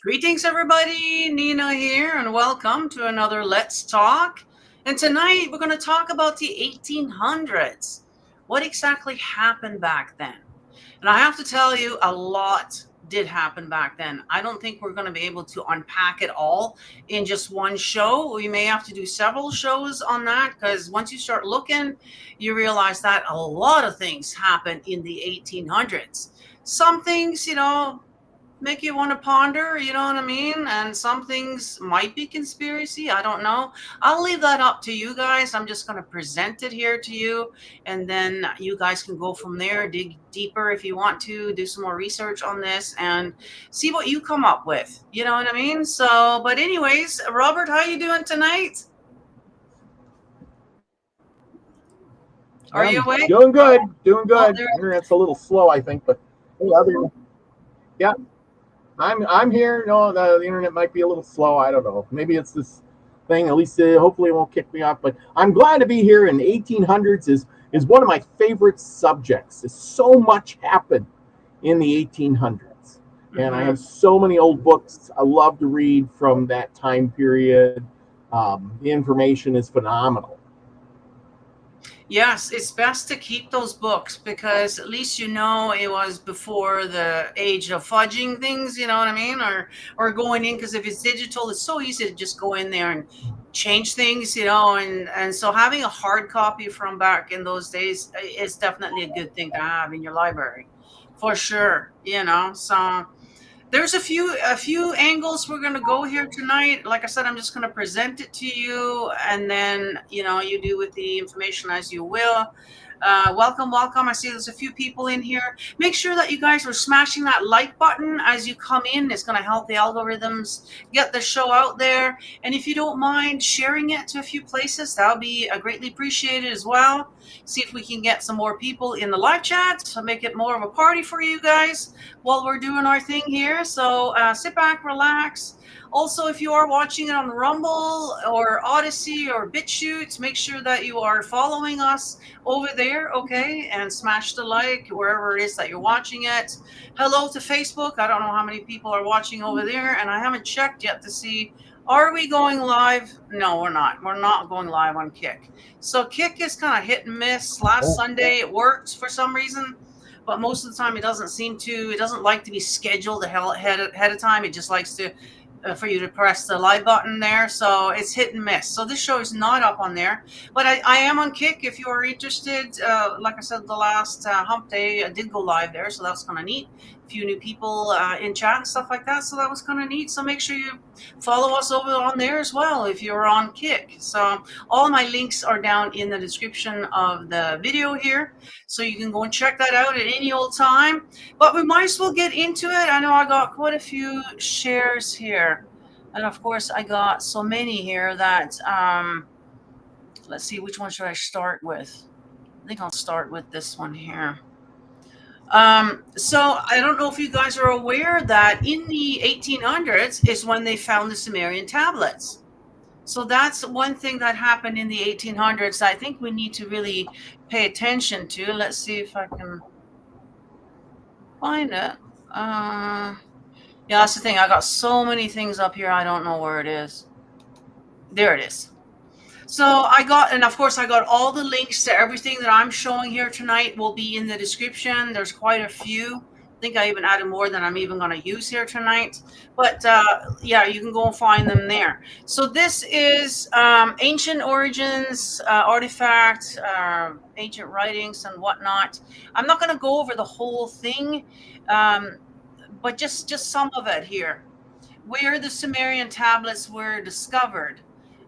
Greetings, everybody. Nina here, and welcome to another Let's Talk. And tonight we're going to talk about the 1800s. What exactly happened back then? And I have to tell you, a lot did happen back then. I don't think we're going to be able to unpack it all in just one show. We may have to do several shows on that, because once you start looking, you realize that a lot of things happened in the 1800s. Some things, make you want to ponder, you know what I mean? And some things might be conspiracy. I don't know. I'll leave that up to you guys. I'm just going to present it here to you. And then you guys can go from there, dig deeper if you want to, do some more research on this and see what you come up with. You know what I mean? So, but anyways, Robert, how you doing tonight? Are you awake? Doing good, doing good. there- Internet's a little slow, I think, but yeah, I'm here. No, the internet might be a little slow. I don't know. Maybe it's this thing. At least, hopefully, it won't kick me off. But I'm glad to be here. And 1800s is one of my favorite subjects. There's so much happened in the 1800s, and I have so many old books I love to read from that time period. The information is phenomenal. Yes, it's best to keep those books, because at least you know it was before the age of fudging things, you know what I mean? Or going in, because if it's digital, it's so easy to just go in there and change things, and so having a hard copy from back in those days is definitely a good thing to have in your library, for sure, so there's a few angles we're going to go here tonight. Like I said, I'm just going to present it to you, and then you do with the information as you will. Welcome. I see there's a few people in here. Make sure that you guys are smashing that like button as you come in. It's going to help the algorithms get the show out there. And if you don't mind sharing it to a few places, that'll be greatly appreciated as well. See if we can get some more people in the live chat to make it more of a party for you guys while we're doing our thing here. So sit back, relax. Also, if you are watching it on Rumble or Odysee or Bitchute, make sure that you are following us over there, okay? And smash the like wherever it is that you're watching it. Hello to Facebook. I don't know how many people are watching over there, and I haven't checked yet to see, are we going live? No, we're not. We're not going live on Kick. So Kick is kind of hit and miss. Last Sunday it worked for some reason, but most of the time it doesn't like to be scheduled ahead of time. It just likes to for you to press the live button there, so it's hit and miss. So this show is not up on there, but I am on Kick if you are interested. Like I said, the last hump day I did go live there, so that's kind of neat. A few new people in chat and stuff like that, so that was kind of neat. So make sure you follow us over on there as well if you're on Kick. So all my links are down in the description of the video here, so you can go and check that out at any old time. But we might as well get into it. I know I got quite a few shares here, and of course I got so many here that let's see, which one should I start with? I think I'll start with this one here. So I don't know if you guys are aware that in the 1800s is when they found the Sumerian tablets. So that's one thing that happened in the 1800s I think we need to really pay attention to. Let's see if I can find it. Yeah, that's the thing. I got so many things up here, I don't know where it is. There it is. So and of course I got all the links to everything that I'm showing here tonight will be in the description. There's quite a few. I think I even added more than I'm even going to use here tonight. But yeah, you can go and find them there. So this is ancient origins, artifacts, ancient writings and whatnot. I'm not going to go over the whole thing, but just some of it here. Where the Sumerian tablets were discovered.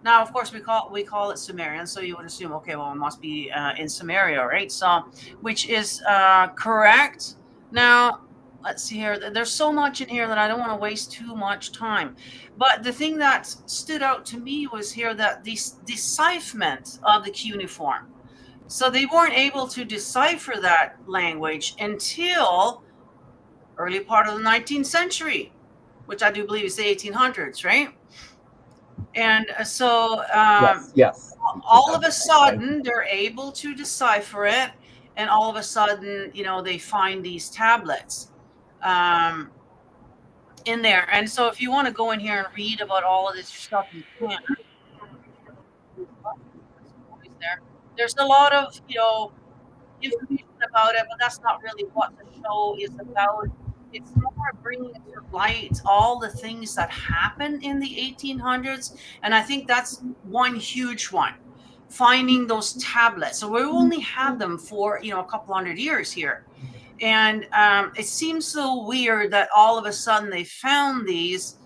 Now, of course, we call it Sumerian, so you would assume, okay, well, it must be in Sumeria, right? So, which is correct. Now, let's see here. There's so much in here that I don't want to waste too much time. But the thing that stood out to me was here that the decipherment of the cuneiform. So they weren't able to decipher that language until early part of the 19th century, which I do believe is the 1800s, right? And so yes. all of a sudden they're able to decipher it, and all of a sudden they find these tablets. in there. And so if you want to go in here and read about all of this stuff, you can. There's a lot of, information about it, but that's not really what the show is about. It's more bringing to light all the things that happened in the 1800s. And I think that's one huge one, finding those tablets. So we only had them for, a couple hundred years here. And it seems so weird that all of a sudden they found these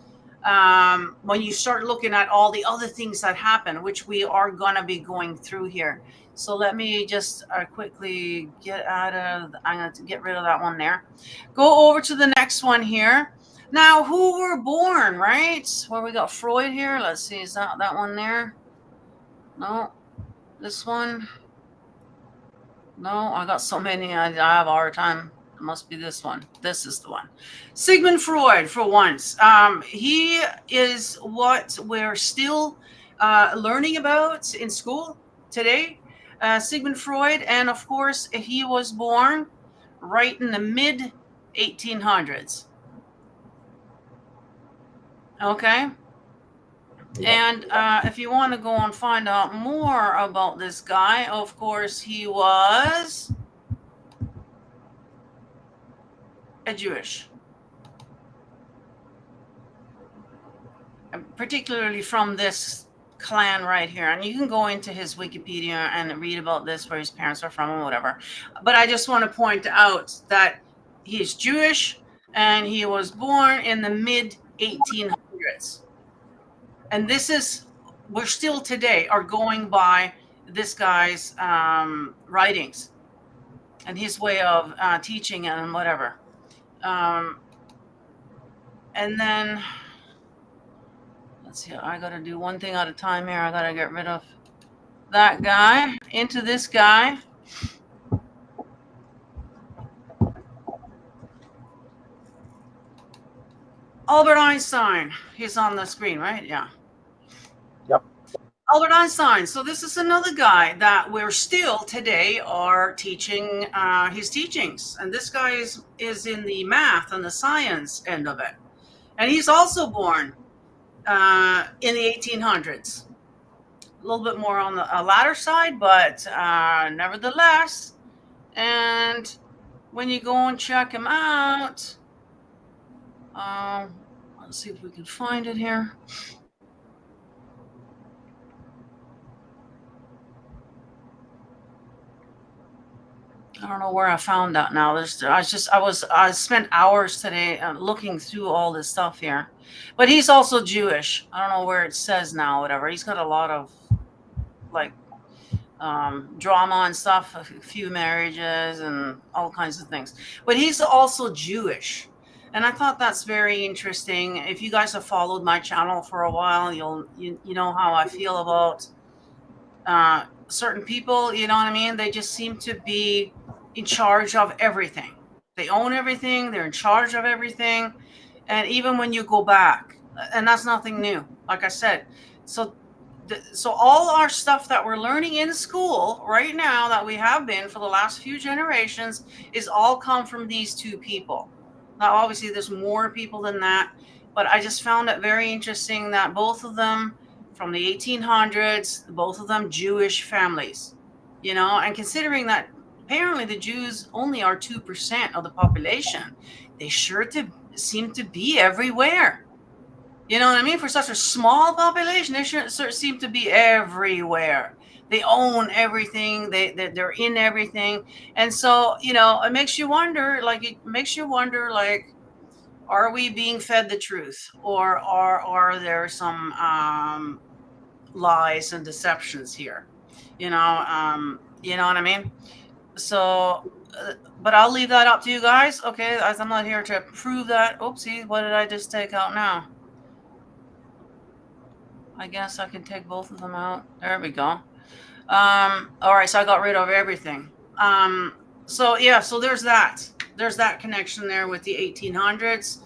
when you start looking at all the other things that happen, which we are going to be going through here. So let me just quickly I'm going to get rid of that one there. Go over to the next one here. Now, who were born, right? Where we got Freud here. Let's see, is that one there? No, this one. No, I got so many. I have a hard time. It must be this one. This is the one. Sigmund Freud, for once. He is what we're still learning about in school today. Sigmund Freud, and of course, he was born right in the mid 1800s. Okay. And if you want to go and find out more about this guy, of course, he was a Jewish, particularly from this clan right here. And you can go into his Wikipedia and read about this, where his parents are from or whatever. But I just want to point out that he's Jewish and he was born in the mid 1800s. And we're still today are going by this guy's writings and his way of teaching and whatever. And then, let's see, I got to do one thing at a time here. I got to get rid of that guy into this guy. Albert Einstein. He's on the screen, right? Yeah. Yep. Albert Einstein. So this is another guy that we're still today are teaching his teachings. And this guy is in the math and the science end of it. And he's also born in the 1800s. A little bit more on the latter side, but nevertheless. And when you go and check him out, let's see if we can find it here. I don't know where I found that now. I spent hours today looking through all this stuff here, but he's also Jewish. I don't know where it says now, whatever. He's got a lot of drama and stuff, a few marriages and all kinds of things, but he's also Jewish. And I thought that's very interesting. If you guys have followed my channel for a while, you know how I feel about certain people, you know what I mean? They just seem to be in charge of everything. They own everything. They're in charge of everything. And even when you go back, and that's nothing new, like I said. So all our stuff that we're learning in school right now, that we have been for the last few generations, is all come from these two people. Now, obviously, there's more people than that, but I just found it very interesting that both of them from the 1800s, both of them Jewish families, and considering that apparently the Jews only are 2% of the population, they sure seem to be everywhere. You know what I mean? For such a small population, they sure seem to be everywhere. They own everything. They're in everything. And so, it makes you wonder, are we being fed the truth, or are there some lies and deceptions here? You know what I mean? So, but I'll leave that up to you guys. Okay, as I'm not here to prove that. Oopsie, what did I just take out now? I guess I can take both of them out. There we go. All right, so I got rid of everything. So there's that. There's that connection there with the 1800s.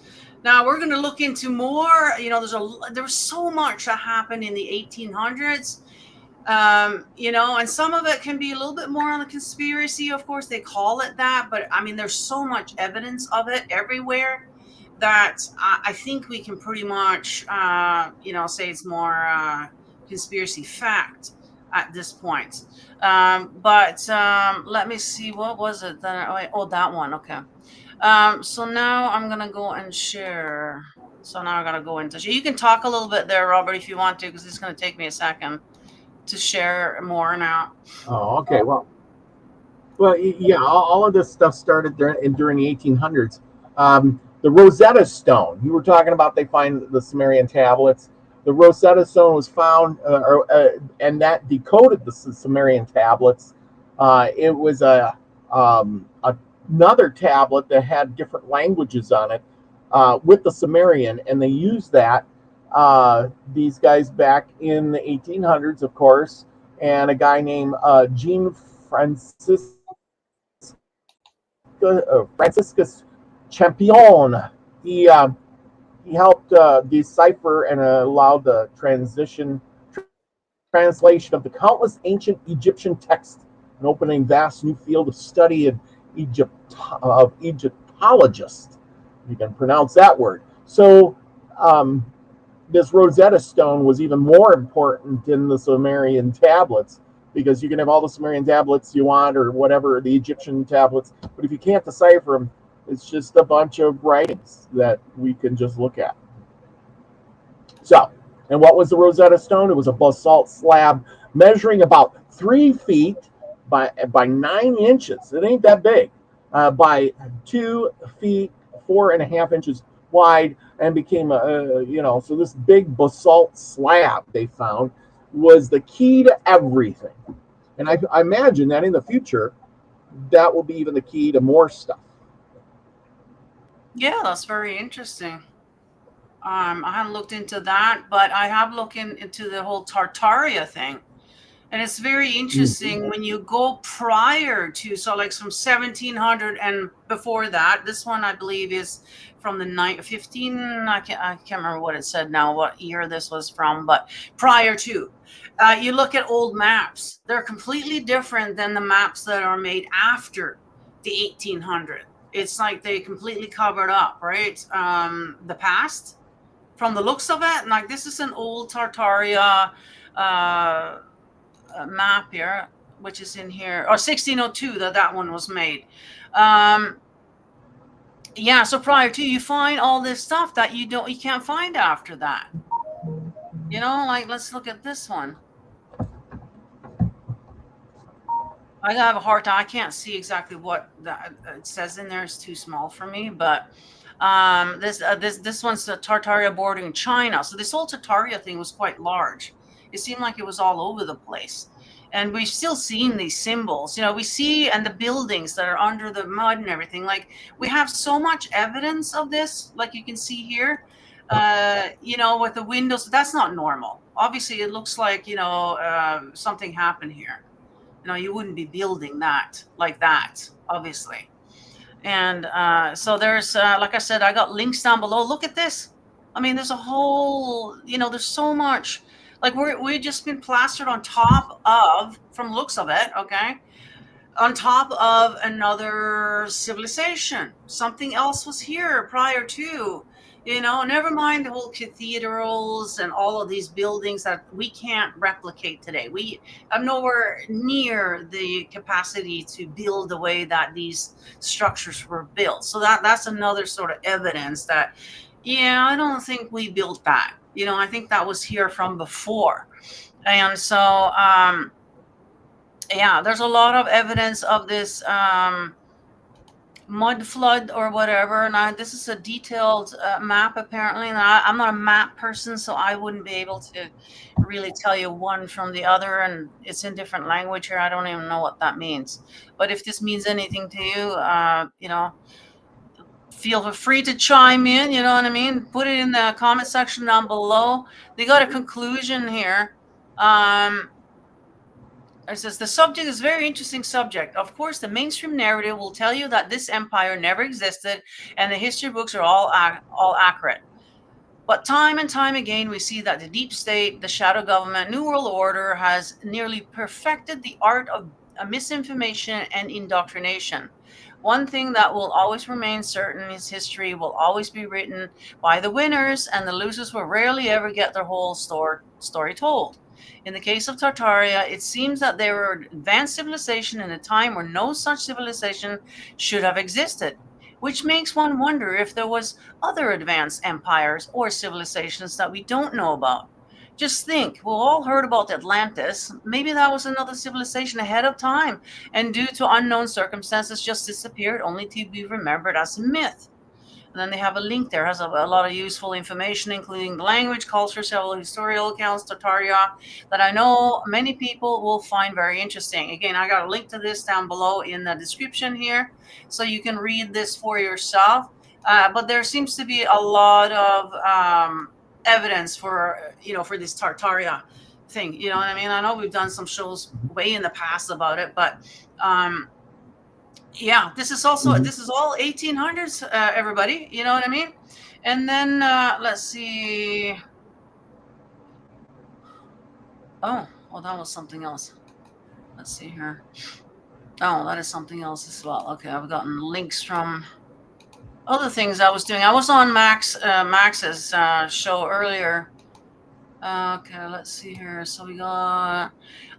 Now we're going to look into more. There's so much that happened in the 1800s. And some of it can be a little bit more on the conspiracy. Of course, they call it that, but I mean, there's so much evidence of it everywhere. that I think we can pretty much, say it's more conspiracy fact at this point. But let me see, what was it? Oh, that one. Okay. So now I'm gonna go and share. So now I gotta go into. You can talk a little bit there, Robert, if you want to, because it's gonna take me a second to share more now. Oh, okay. Well, yeah. All of this stuff started during the 1800s. The Rosetta Stone. You were talking about. They find the Sumerian tablets. The Rosetta Stone was found, and that decoded the Sumerian tablets. It was another tablet that had different languages on it with the Sumerian, and they used that. These guys back in the 1800s, of course, and a guy named Jean Franciscus Champion. He he helped decipher and allowed the translation of the countless ancient Egyptian texts, and opening vast new field of study in Egyptologists. You can pronounce that word. So this Rosetta Stone was even more important in the Sumerian tablets, because you can have all the Sumerian tablets you want, or whatever, the Egyptian tablets, but if you can't decipher them, it's just a bunch of writings that we can just look at. So, and what was the Rosetta Stone? It was a basalt slab measuring about 3 feet by 9 inches. It ain't that big. By 2 feet 4.5 inches wide, and became so this big basalt slab they found was the key to everything. And I imagine that in the future, that will be even the key to more stuff. Yeah, that's very interesting. I haven't looked into that, but I have looked into the whole Tartaria thing. And it's very interesting Mm-hmm. when you go prior to, so like from 1700 and before that. This one, I believe, is from the 15, I can't remember what it said now, what year this was from, but prior to. You look at old maps, they're completely different than the maps that are made after the 1800. It's like they completely covered up, right? The past from the looks of it. Like, this is an old Tartaria map here, which is in here, or 1602 that one was made. Yeah, so prior to, you find all this stuff that you can't find after that. Like, let's look at this one. I have a hard time. I can't see exactly what it says in there. It's too small for me. But this one's the Tartaria bordering China. So this whole Tartaria thing was quite large. It seemed like it was all over the place. And we've still seen these symbols. We see, and the buildings that are under the mud and everything. Like, we have so much evidence of this, like you can see here, with the windows. That's not normal. Obviously, it looks like, something happened here. You wouldn't be building that like that, obviously. And so there's, like I said, I got links down below. Look at this. I mean, there's a whole, there's so much. Like, we've just been plastered on top of, from looks of it, okay, on top of another civilization. Something else was here prior to. Never mind the whole cathedrals and all of these buildings that we can't replicate today. We have nowhere near the capacity to build the way that these structures were built. So that's another sort of evidence that, yeah, I don't think we built that. I think that was here from before. And so, yeah, there's a lot of evidence of this mud flood or whatever. And this is a detailed map, apparently. And I'm not a map person, so I wouldn't be able to really tell you one from the other. And it's in different language here. I don't even know what that means. But if this means anything to you, feel free to chime in. You know what I mean? Put it in the comment section down below. They got a conclusion here. It says, the subject is a very interesting subject. Of course, the mainstream narrative will tell you that this empire never existed and the history books are all accurate. But time and time again, we see that the deep state, the shadow government, New World Order has nearly perfected the art of misinformation and indoctrination. One thing that will always remain certain is history will always be written by the winners, and the losers will rarely ever get their whole story told. In the case of Tartaria, it seems that they were advanced civilization in a time where no such civilization should have existed, which makes one wonder if there was other advanced empires or civilizations that we don't know about. Just think, we all heard about Atlantis. Maybe that was another civilization ahead of time, and due to unknown circumstances just disappeared, only to be remembered as a myth. And then they have a link there, has a lot of useful information, including the language, culture, several historical accounts, Tartaria, that I know many people will find very interesting. Again, I got a link to this down below in the description here, so you can read this for yourself. But there seems to be a lot of evidence for, for this Tartaria thing. You know what I mean? I know we've done some shows way in the past about it, but yeah, this is also this is all 1800s, everybody. You know what I mean? And then let's see. Oh, well, that was something else. Let's see here. Oh, that is something else as well. Okay, I've gotten links from other things I was doing. I was on Max's show earlier. Okay, let's see here. So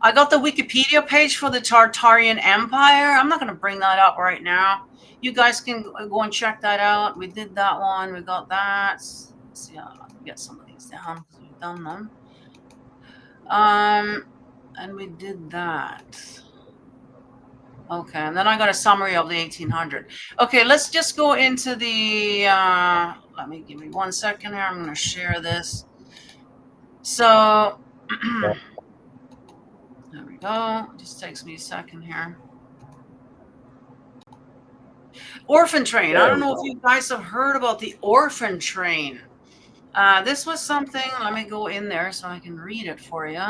I got the Wikipedia page for the Tartarian Empire. I'm not going to bring that up right now. You guys can go and check that out. We did that one. We got that. Let's see, I'll get some of these down because we've done them. And we did that. Okay, and then I got a summary of the 1800. Okay, let's just go into the, give me 1 second here. I'm going to share this. So, there we go. It just takes me a second here. Orphan train. I don't know if you guys have heard about the orphan train. This was something, let me go in there so I can read it for you.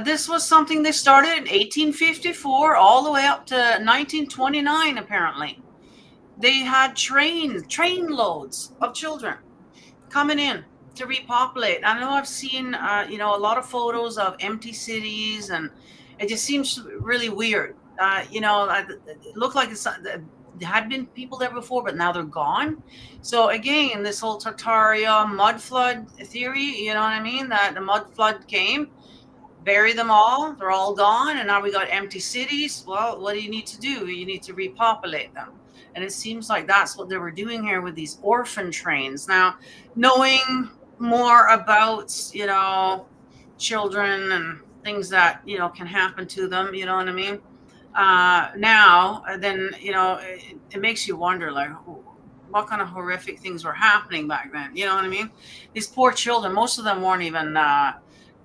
This was something they started in 1854 all the way up to 1929, apparently. They had train loads of children coming in to repopulate. I know I've seen, a lot of photos of empty cities, and it just seems really weird. It looked like there had been people there before, but now they're gone. So again, this whole Tartaria mud flood theory, you know what I mean? That the mud flood came, bury them all, they're all gone, and now we got empty cities. Well, what do you need to do? You need to repopulate them. And it seems like that's what they were doing here with these orphan trains. Now, knowing more about, children and things that, can happen to them, you know what I mean? Then, it makes you wonder, like, what kind of horrific things were happening back then? You know what I mean? These poor children, most of them weren't even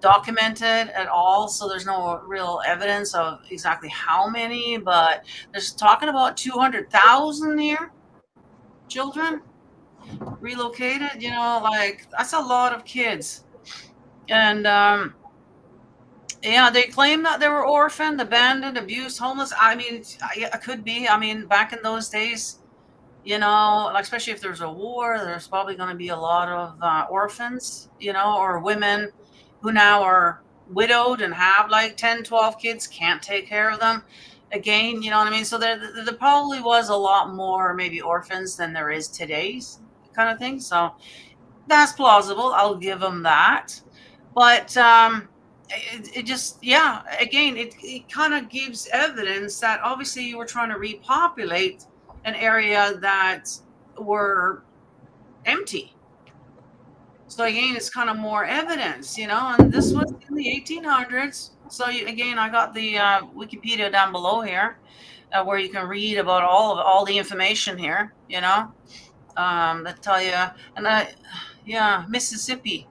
documented at all, so there's no real evidence of exactly how many, but there's talking about 200,000 here children relocated. Like, that's a lot of kids. And yeah, they claim that they were orphaned, abandoned, abused, homeless. I mean, it could be. I mean, back in those days, like, especially if there's a war, there's probably going to be a lot of orphans, or women who now are widowed and have like 10, 12 kids, can't take care of them. Again, you know what I mean? So there probably was a lot more maybe orphans than there is today's kind of thing. So that's plausible. I'll give them that. But it just, yeah, again, it kind of gives evidence that obviously you were trying to repopulate an area that were empty. So again, it's kind of more evidence, and this was in the 1800s. So again, I got the Wikipedia down below here, where you can read about all the information here, that tell you. And yeah, Mississippi.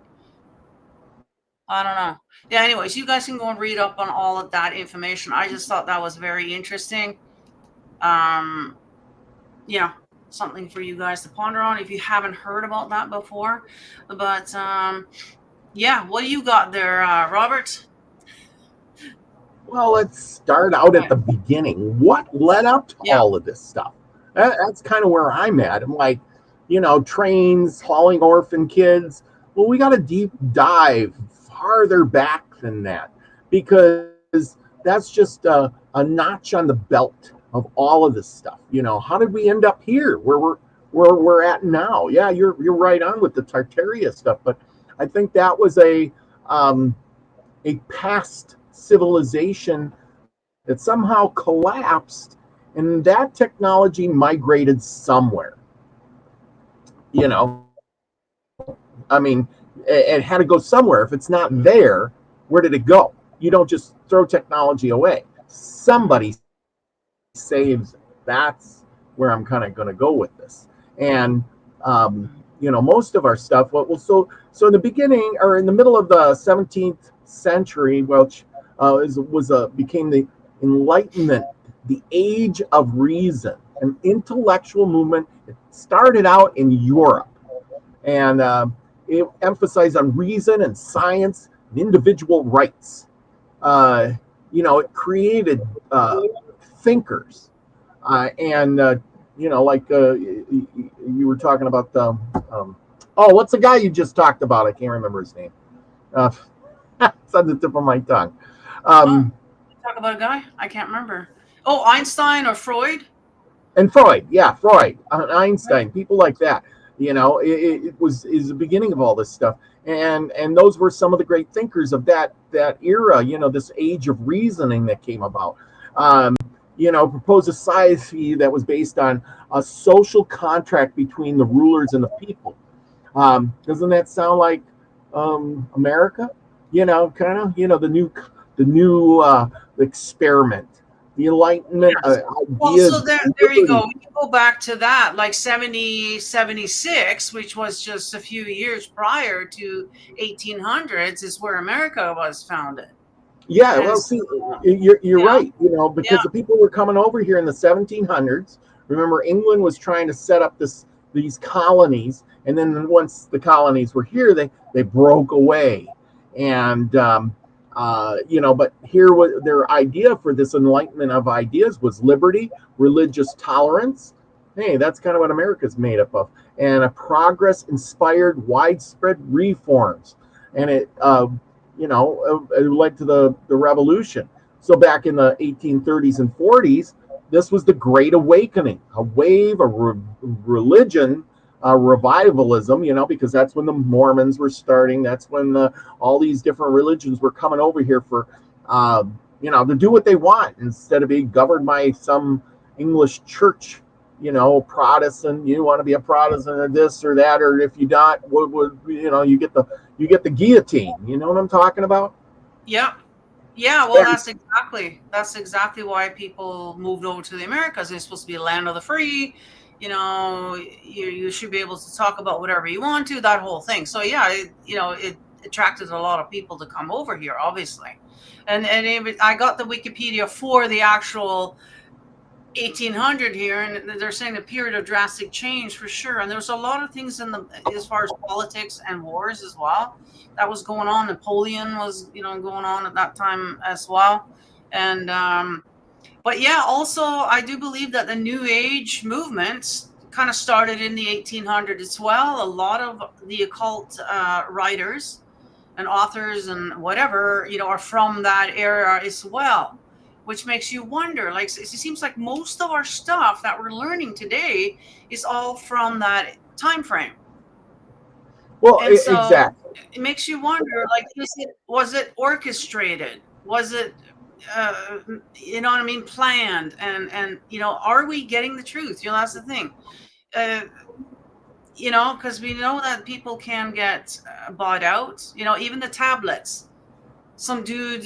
I don't know. Yeah, anyways, you guys can go and read up on all of that information. I just thought that was very interesting. Something for you guys to ponder on if you haven't heard about that before. But yeah, what do you got there, Robert? Well, let's start out at the beginning. What led up to all of this stuff? That's kind of where I'm at. I'm like, trains hauling orphan kids. Well, we got to deep dive farther back than that, because that's just a notch on the belt of all of this stuff. How did we end up here where we're at now? Yeah, you're right on with the Tartaria stuff, but I think that was a past civilization that somehow collapsed, and that technology migrated somewhere. I mean, it had to go somewhere. If it's not there, where did it go? You don't just throw technology away. Somebody saves. That's where I'm kind of going to go with this. And most of our stuff. So in the beginning, or in the middle of the 17th century, which became the Enlightenment, the age of reason, an intellectual movement. It started out in Europe, and it emphasized on reason and science and individual rights. It created thinkers, and you were talking about the what's the guy you just talked about? I can't remember his name. It's on the tip of my tongue. Talk about a guy? I can't remember. Oh, Einstein or Freud? And Freud, yeah, Freud, Einstein, people like that. It is the beginning of all this stuff, and those were some of the great thinkers of that era. This age of reasoning that came about. Proposed a society that was based on a social contract between the rulers and the people. Doesn't that sound like America? Kind of. The new experiment. The Enlightenment ideas. Well, so there you go. We can go back to that, like 76, which was just a few years prior to 1800s, is where America was founded. Yeah, well, see, you're right. Because the people were coming over here in the 1700s. Remember, England was trying to set up these colonies, and then once the colonies were here, they broke away, and but here was their idea for this enlightenment of ideas was liberty, religious tolerance. Hey, that's kind of what America's made up of, and a progress-inspired widespread reforms, and it led to the revolution. So back in the 1830s and 40s, this was the Great Awakening, a wave of religion. Revivalism, because that's when the Mormons were starting. That's when all these different religions were coming over here for, to do what they want instead of being governed by some English church, Protestant. You want to be a Protestant or this or that, or if you not, you get the guillotine. You know what I'm talking about? Yeah. Well, that's exactly why people moved over to the Americas. It's supposed to be a land of the free. You should be able to talk about whatever you want to, that whole thing. So yeah, it attracted a lot of people to come over here, obviously. And I got the Wikipedia for the actual 1800 here, and they're saying a period of drastic change for sure. And there's a lot of things as far as politics and wars as well that was going on. Napoleon was going on at that time as well, and but yeah, also I do believe that the New Age movements kind of started in the 1800s as well. A lot of the occult writers and authors and whatever, are from that era as well, which makes you wonder. Like, it seems like most of our stuff that we're learning today is all from that time frame. Well, and so exactly. It makes you wonder, like, was it orchestrated? Was it you know what I mean, planned, and are we getting the truth? That's the thing. Because we know that people can get bought out. Even the tablets. Some dude,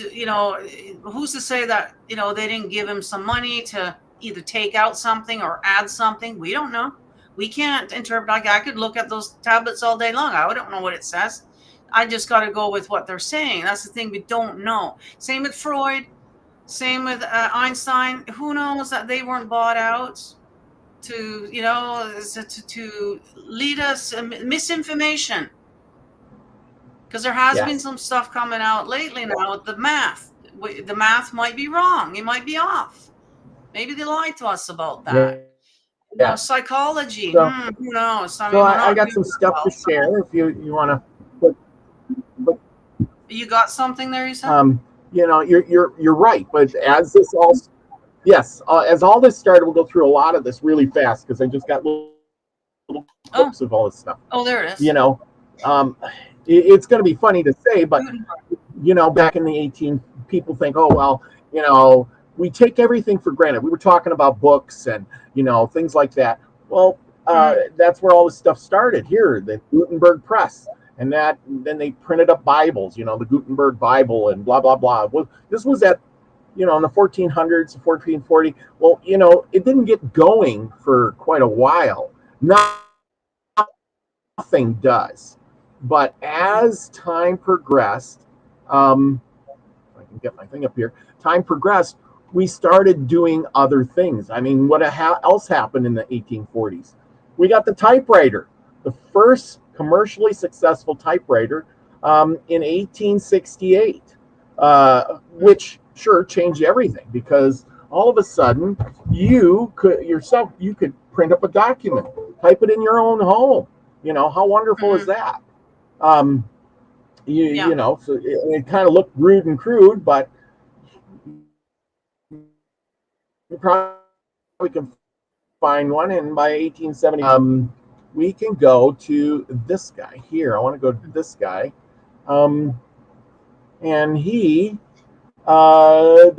who's to say that they didn't give him some money to either take out something or add something? We don't know. We can't interpret. Like, I could look at those tablets all day long. I don't know what it says. I just got to go with what they're saying. That's the thing. We don't know. Same with Freud. Same with Einstein. Who knows that they weren't bought out to, to lead us misinformation? Because there has been some stuff coming out lately now. The math might be wrong. It might be off. Maybe they lied to us about that. Yeah. Psychology. So, who knows? I got some stuff to share if you want to. You got something there, you said? you're right. But as this all yes, as all this started, we'll go through a lot of this really fast because I just got little Oh, clips of all this stuff. oh, there it You is. know, it's going to be funny to say, but Gutenberg. back in the 18, people think, oh well, we take everything for granted. We were talking about books and things like that. Well, that's where all this stuff started here, the Gutenberg press, and then they printed up Bibles, the Gutenberg Bible and blah blah blah. Well, this was at in the 1400s, 1440. Well, it didn't get going for quite a while. Nothing does. But as time progressed, if I can get my thing up here, time progressed, we started doing other things. I mean, what else happened in the 1840s? We got the typewriter, the first commercially successful typewriter in 1868, which sure changed everything because all of a sudden you could print up a document, type it in your own home. How wonderful is that? Um, Yeah. so it kind of looked rude and crude, but you probably can find one. And by 1870, we can go to this guy here. I want to go to this guy. And the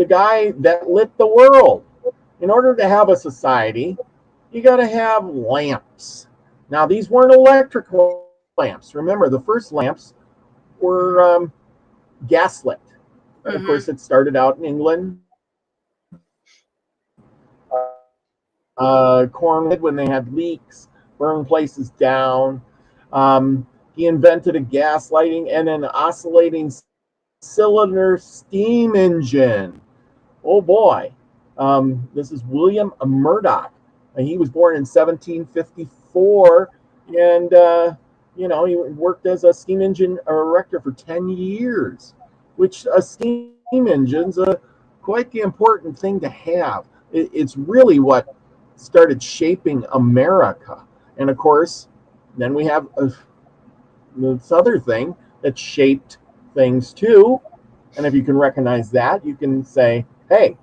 guy that lit the world. In order to have a society, you got to have lamps. Now, these weren't electric lamps. Remember, the first lamps were gaslit. And of course, it started out in England. Cornwood, when they had leaks, burned places down. He invented a gas lighting and an oscillating cylinder steam engine. Oh boy. This is William Murdoch. And he was born in 1754. And, he worked as a steam engine erector for 10 years, which a steam engine's quite the important thing to have. It's really what started shaping America. And of course, then we have this other thing that shaped things too. And if you can recognize that, you can say, hey,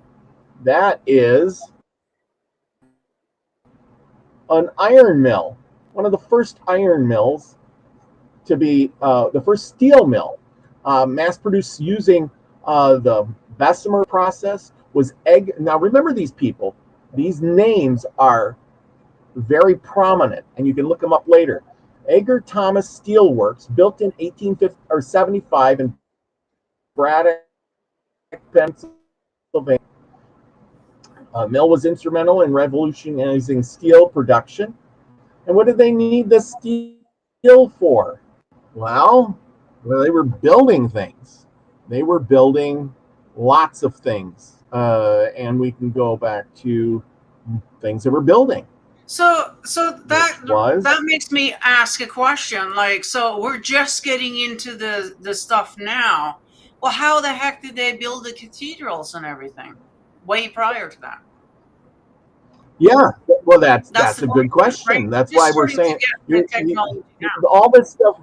that is an iron mill, one of the first iron mills to be the first steel mill, mass produced using the Bessemer process, was egg. Now remember these people, these names are very prominent, and you can look them up later. Edgar Thomas Steel Works, built in 1875 in Braddock, Pennsylvania. Mill was instrumental in revolutionizing steel production. And what did they need the steel for? Well, they were building things. They were building lots of things. And we can go back to things they were building. So that makes me ask a question. Like, so we're just getting into the stuff now. Well, how the heck did they build the cathedrals and everything way prior to that? Yeah, well, that's a good question. Right? That's Just why we're starting to saying get technology now. all this stuff.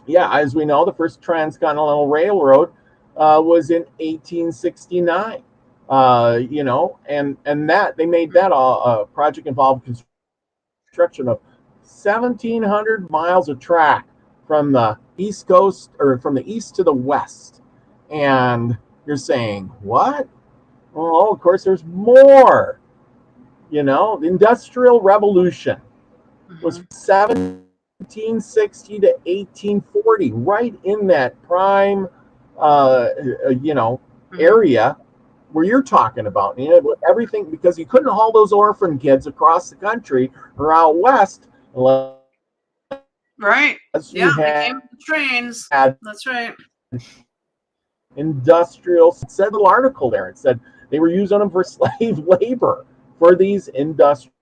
Yeah, as we know, the first transcontinental railroad was in 1869. And that they made that a project involved construction of 1,700 miles of track from the east coast, or from the east to the west. And you're saying, what? Well, of course, there's more. The Industrial Revolution was 1760 to 1840, right in that prime, area where you're talking about. Everything, because you couldn't haul those orphan kids across the country or out west unless right. you They came with the trains. That's right. Industrial. It said a little article there. It said they were using them for slave labor for these industrial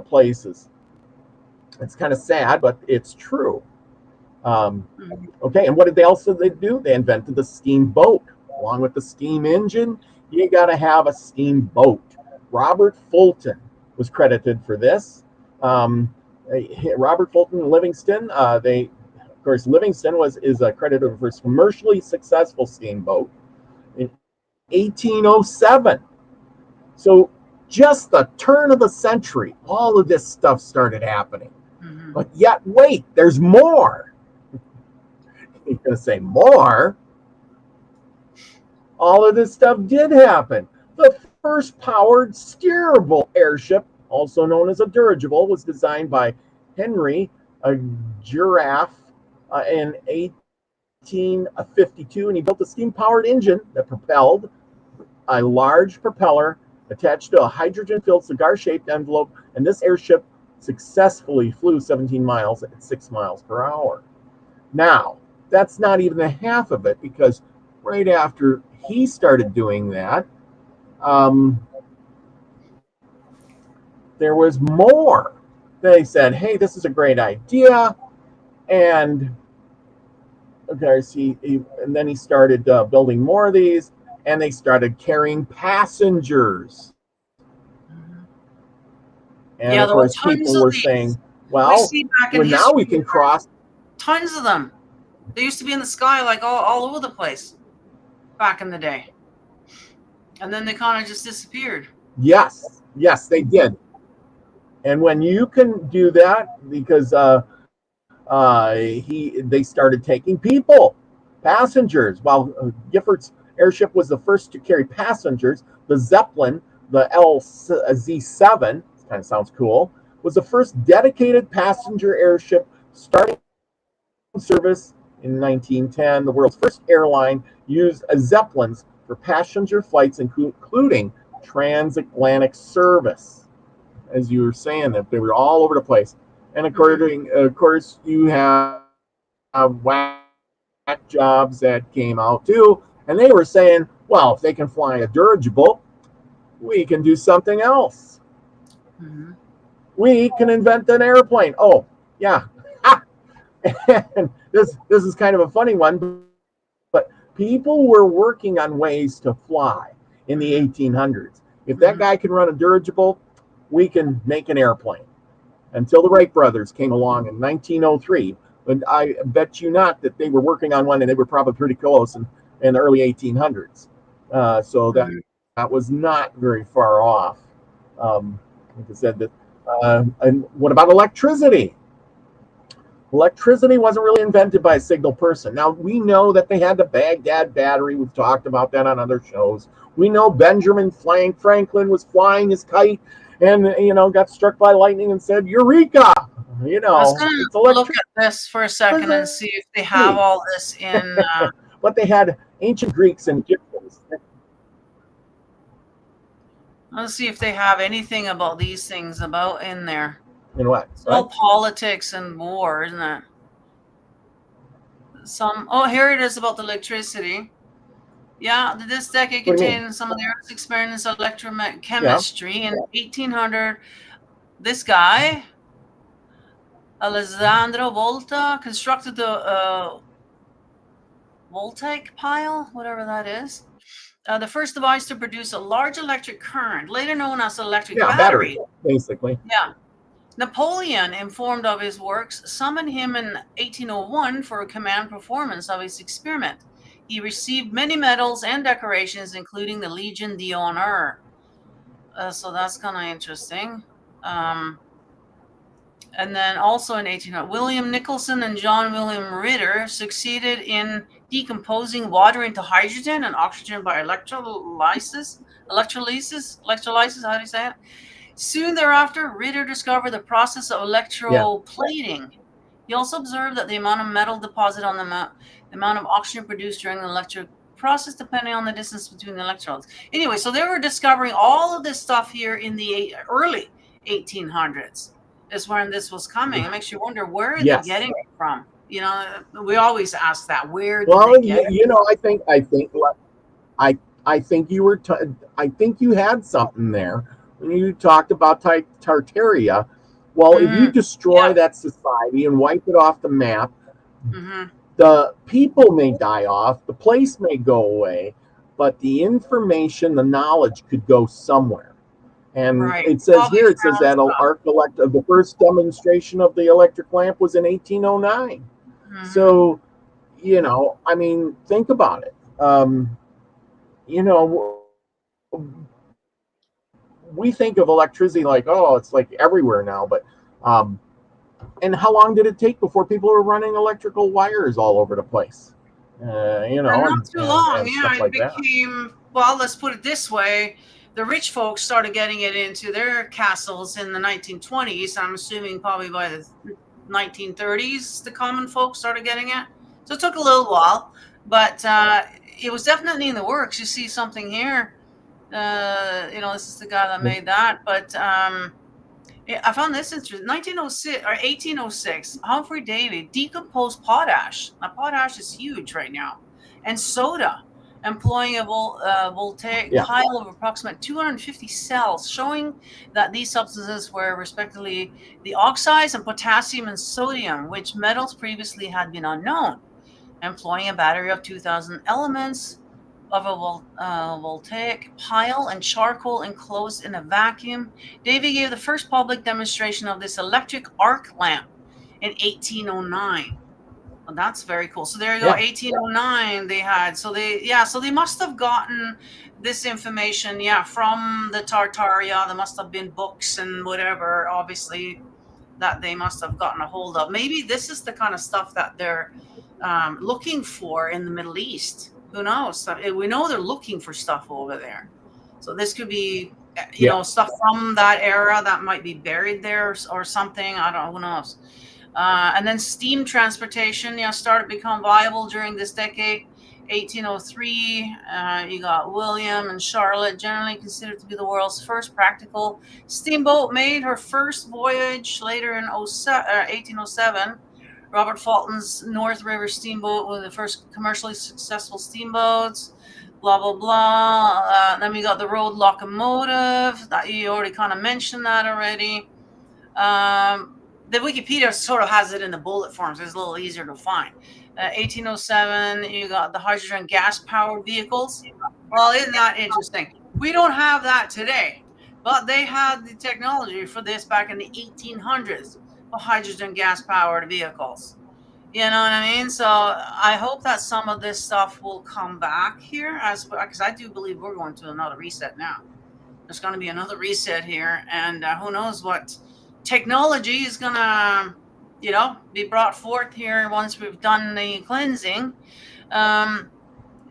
places. It's kind of sad, but it's true. Okay, and what did they do? They invented the steamboat. Along with the steam engine, you got to have a steamboat. Robert Fulton was credited for this. Robert Fulton and Livingston, they course, Livingston is credited for commercially successful steamboat in 1807. So just the turn of the century, all of this stuff started happening. Mm-hmm. But yet, wait, there's more. You're going to say more? All of this stuff did happen. The first powered steerable airship, also known as a dirigible, was designed by Henry Giraffe in 1852, and he built a steam-powered engine that propelled a large propeller attached to a hydrogen-filled cigar-shaped envelope, and this airship successfully flew 17 miles at 6 miles per hour. Now, that's not even the half of it, because right after he started doing that, there was more. They said, hey, this is a great idea, and and then he started building more of these, and they started carrying passengers. And of course, people were saying, well, now we can cross. Tons of them. They used to be in the sky like all over the place back in the day. And then they kind of just disappeared. Yes, they did. And when you can do that, because they started taking passengers. While Giffords airship was the first to carry passengers, the Zeppelin, the LZ7, kind of sounds cool, was the first dedicated passenger airship starting service in 1910. The world's first airline used Zeppelins for passenger flights, including transatlantic service. As you were saying, that they were all over the place. And of course, you have whack jobs that came out too, and they were saying, well, if they can fly a dirigible, we can do something else. Mm-hmm. We can invent an airplane. Oh, yeah. And this is kind of a funny one, but people were working on ways to fly in the 1800s. If that guy can run a dirigible, we can make an airplane. Until the Wright brothers came along in 1903. And I bet you not that they were working on one, and they were probably pretty close in the early 1800s. So that was not very far off. Like I said, that. And what about electricity? Electricity wasn't really invented by a single person. Now, we know that they had the Baghdad battery. We've talked about that on other shows. We know Benjamin Franklin was flying his kite and, got struck by lightning and said, Eureka! I was going to look at this for a second and see if they have all this in... But they had ancient Greeks and Egyptians. Let's see if they have anything about these things in there. In what? It's all politics and war, isn't it? Here it is about the electricity. Yeah, this decade contained some of the Earth's experiments of electrochemistry. In 1800, this guy, Alessandro Volta, constructed the voltaic pile, whatever that is. The first device to produce a large electric current, later known as electric battery. Basically. Yeah. Napoleon, informed of his works, summoned him in 1801 for a command performance of his experiment. He received many medals and decorations, including the Legion d'Honneur. So that's kind of interesting. And then also in 1800, William Nicholson and John William Ritter succeeded in decomposing water into hydrogen and oxygen by electrolysis. Electrolysis, how do you say it? Soon thereafter, Ritter discovered the process of electroplating. He also observed that the amount of metal deposited on the amount of oxygen produced during the electric process depending on the distance between the electrodes. Anyway, so they were discovering all of this stuff here in the early 1800s. Is when this was coming. It makes you wonder, where are they getting it from? We always ask that. Where did they get it? I think you were. I think you had something there when you talked about Tartaria. Well, if you destroy that society and wipe it off the map, the people may die off, the place may go away, but the information, the knowledge could go somewhere. And it says here, that the first demonstration of the electric lamp was in 1809. Hmm. So, I mean, think about it. You know, we think of electricity like, oh, it's like everywhere now, but and how long did it take before people were running electrical wires all over the place? And not too long. And stuff Yeah, it like that. became, well, let's put it this way. The rich folks started getting it into their castles in the 1920s. I'm assuming probably by the 1930s, the common folks started getting it. So it took a little while, but it was definitely in the works. You see something here. This is the guy that made that. But yeah, I found this interesting. 1906 or 1806, Humphrey Davy decomposed potash. Now, potash is huge right now, and soda, employing a voltaic Yeah, pile of approximately 250 cells, showing that these substances were respectively the oxides and potassium and sodium, which metals previously had been unknown, employing a battery of 2,000 elements of a voltaic pile and charcoal enclosed in a vacuum. Davy gave the first public demonstration of this electric arc lamp in 1809. Well, that's very cool. So there you go, yeah, 1809 they had. So they must have gotten this information, yeah, from the Tartaria. There must have been books and whatever, obviously, that they must have gotten a hold of. Maybe this is the kind of stuff that they're looking for in the Middle East. Who knows? We know they're looking for stuff over there. So this could be, yeah, stuff from that era that might be buried there or something. I don't know. Who knows? And then steam transportation, started to become viable during this decade. 1803, you got William and Charlotte, generally considered to be the world's first practical steamboat, made her first voyage later in 1807. Robert Fulton's North River Steamboat, one of the first commercially successful steamboats. Blah blah blah. Then we got the road locomotive. That you already kind of mentioned that already. The Wikipedia sort of has it in the bullet forms. It's a little easier to find. 1807, you got the hydrogen gas powered vehicles. Well, isn't that interesting? We don't have that today, but they had the technology for this back in the 1800s for hydrogen gas powered vehicles. You know what I mean? So I hope that some of this stuff will come back here, as because I do believe we're going to another reset now. There's going to be another reset here, and who knows what technology is going to, be brought forth here once we've done the cleansing. Um,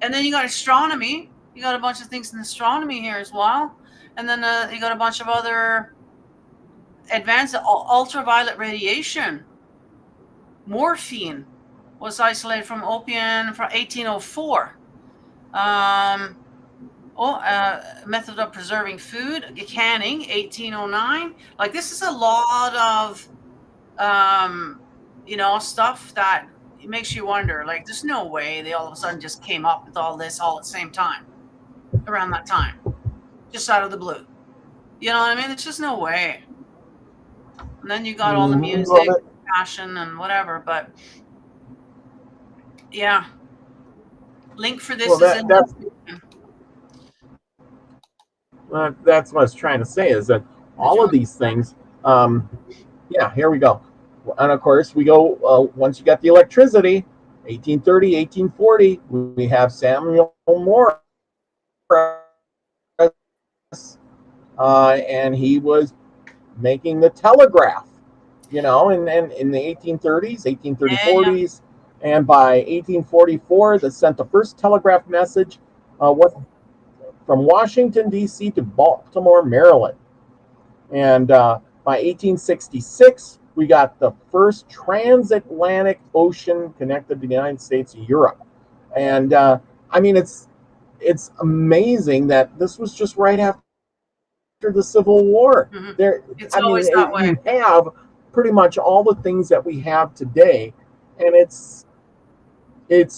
and then you got astronomy. You got a bunch of things in astronomy here as well. And then you got a bunch of other advanced ultraviolet radiation. Morphine was isolated from opium from 1804. Um, Method of preserving food, canning, 1809. Like, this is a lot of, stuff that makes you wonder. Like, there's no way they all of a sudden just came up with all this all at the same time, around that time, just out of the blue. You know what I mean? There's just no way. And then you got all the Well, music, passion, and whatever. But yeah, link for this is in the description. that's what I was trying to say is that Did all you of want? these things, yeah, here we go. And of course, we go, once you got the electricity, 1830, 1840, we have Samuel Morse, and he was making the telegraph, and in the 1830s, 1830, Yeah, yeah. 40s, and by 1844, they sent the first telegraph message what, from Washington, D.C. to Baltimore, Maryland. And by 1866, we got the first transatlantic ocean connected to the United States and Europe. And I mean, it's amazing that this was just right after the Civil War. Hmm. There, It's I mean, always that way. you have pretty much all the things that we have today, and it's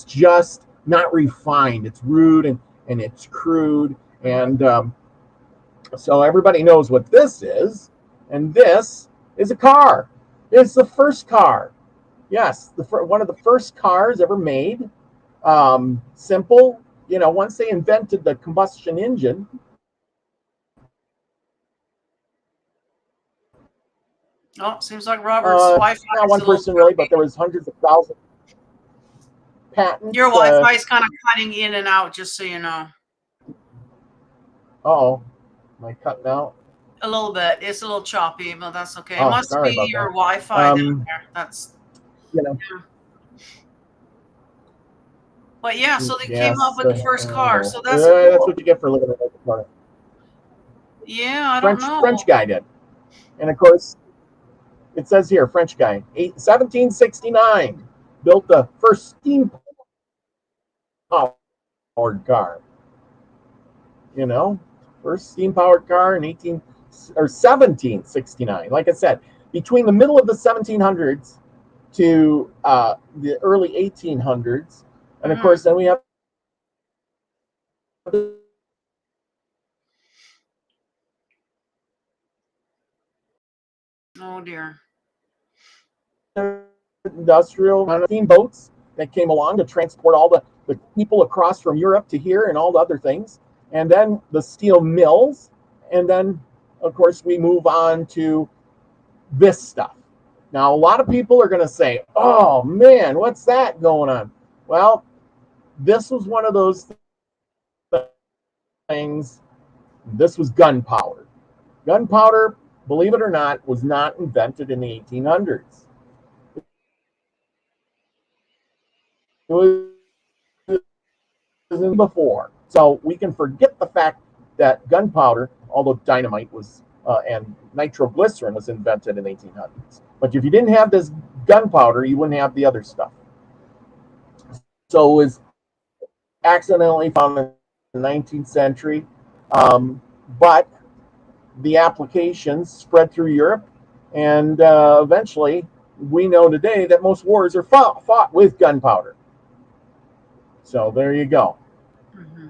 just not refined. It's rude and it's crude, Hmm. and so everybody knows what this is, and this is a car. It's the first car. Yes, one of the first cars ever made. Simple. Once they invented the combustion engine, Oh, seems like Robert's Wi-Fi not is one a little person really, but crappy. there was hundreds of thousands. patents. Your Wi-Fi is kind of cutting in and out, just so you know. Oh, am I cutting out? A little bit. It's a little choppy, but that's okay. It Oh, must sorry be about your that. Wi-Fi down there. That's, You know, yeah. But yeah, so they came up yes, with the first car. So that's that's cool. what you get for looking at the car. Yeah, I don't know. French guy did, and of course, it says here, French guy, 1769, built the first steam powered car. You know, first steam powered car in 1769. Like I said, between the middle of the 1700s to the early 1800s, and of course, then we have Oh dear. industrial steamboats that came along to transport all the people across from Europe to here and all the other things. And then the steel mills. And then, of course, we move on to this stuff. Now, a lot of people are going to say, oh, man, what's that going on? Well, this was one of those things. This was gunpowder. Gunpowder, believe it or not, was not invented in the 1800s. It was before. So we can forget the fact that gunpowder, although dynamite was and nitroglycerin was invented in the 1800s. But if you didn't have this gunpowder, you wouldn't have the other stuff. So it was accidentally found in the 19th century, but the applications spread through Europe, and eventually we know today that most wars are fought with gunpowder. So there you go. Mm-hmm.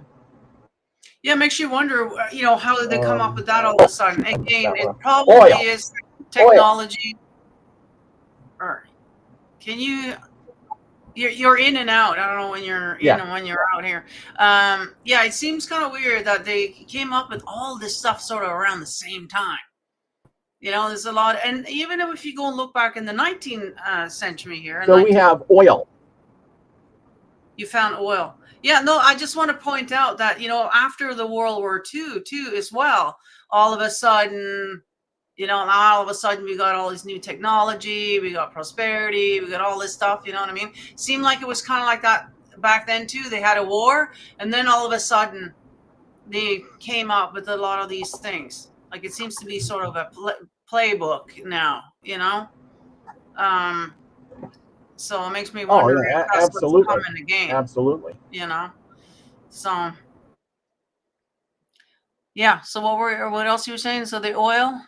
Yeah, it makes you wonder, how did they come up with that all of a sudden? Again, it probably is technology. Or can you? You're in and out. I don't know when you're in and when you're out here. Yeah, it seems kind of weird that they came up with all this stuff sort of around the same time. There's a lot, and even if you go and look back in the 19th century here, so we have oil. You found oil. Yeah, no, I just want to point out that, after the World War II, too, as well, all of a sudden, all of a sudden we got all this new technology, we got prosperity, we got all this stuff, you know what I mean? Seemed like it was kind of like that back then, too. They had a war, and then all of a sudden they came up with a lot of these things. Like it seems to be sort of a playbook now, So it makes me wonder if that's what's coming again. Absolutely. So yeah. So what else you were saying? So the oil?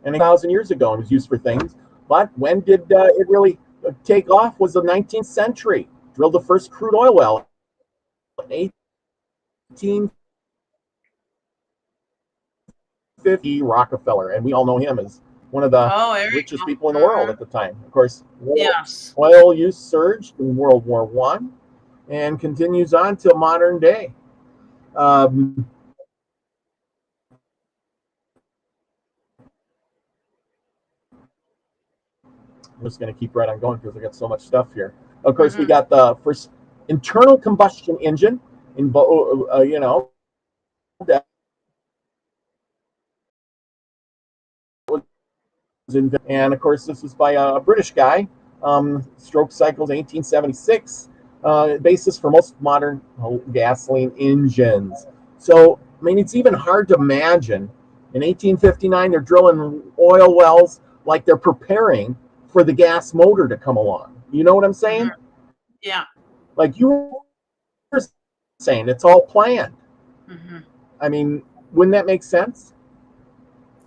And 1,000 years ago, it was used for things. But when did it really take off? Was the 19th century. Drilled the first crude oil well in 1850. Rockefeller, and we all know him as one of the richest people in the world at the time. Of course, oil use surged in World War I and continues on till modern day. I'm just going to keep right on going because I got so much stuff here. Of course, we got the first internal combustion engine in that and of course this was by a British guy. Stroke cycles 1876. Basis for most modern gasoline engines. So I mean, it's even hard to imagine. In 1859, they're drilling oil wells like they're preparing for the gas motor to come along. You know what I'm saying? Yeah. Like you were saying, it's all planned. I mean, wouldn't that make sense?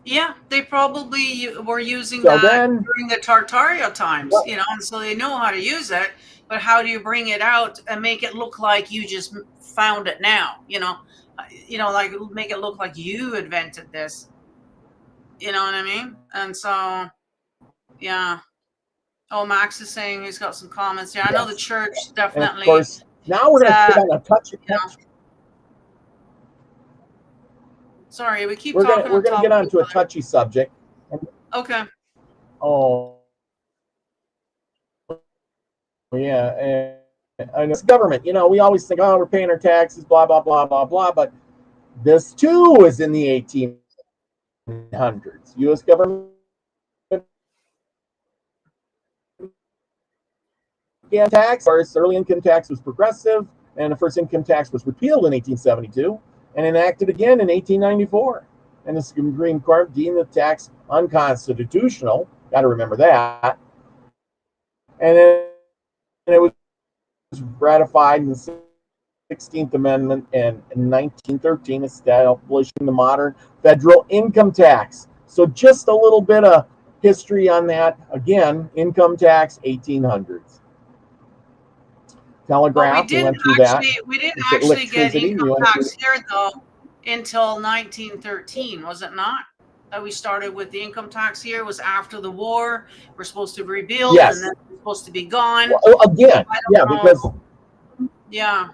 Yeah, they probably were using that during the Tartaria times, and so they know how to use it. But how do you bring it out and make it look like you just found it now? Like make it look like you invented this. You know what I mean? And so, yeah. Oh, Max is saying he's got some comments. Yeah, I know the church definitely. And of course, now we're going to get on a touchy. Sorry, we keep we're talking. We're going to get onto a touchy subject. Okay. Oh. yeah, and it's government. We always think, oh, we're paying our taxes, blah blah blah blah blah. But this too was in the 1800s. U.S. government began tax. First, early income tax was progressive, and the first income tax was repealed in 1872 and enacted again in 1894. And the Supreme Court deemed the tax unconstitutional. Got to remember that. And then it was ratified in the 16th Amendment in 1913, establishing the modern federal income tax. So just a little bit of history on that. Again, income tax, 1800s. But Telegraph, we went through that. we didn't It's actually get electricity, we income went through. tax here though until 1913, was it not? That we started with the income tax here. It was after the war. We're supposed to rebuild, Yes. and then it's supposed to be gone. Well, again, yeah, know. because Yeah.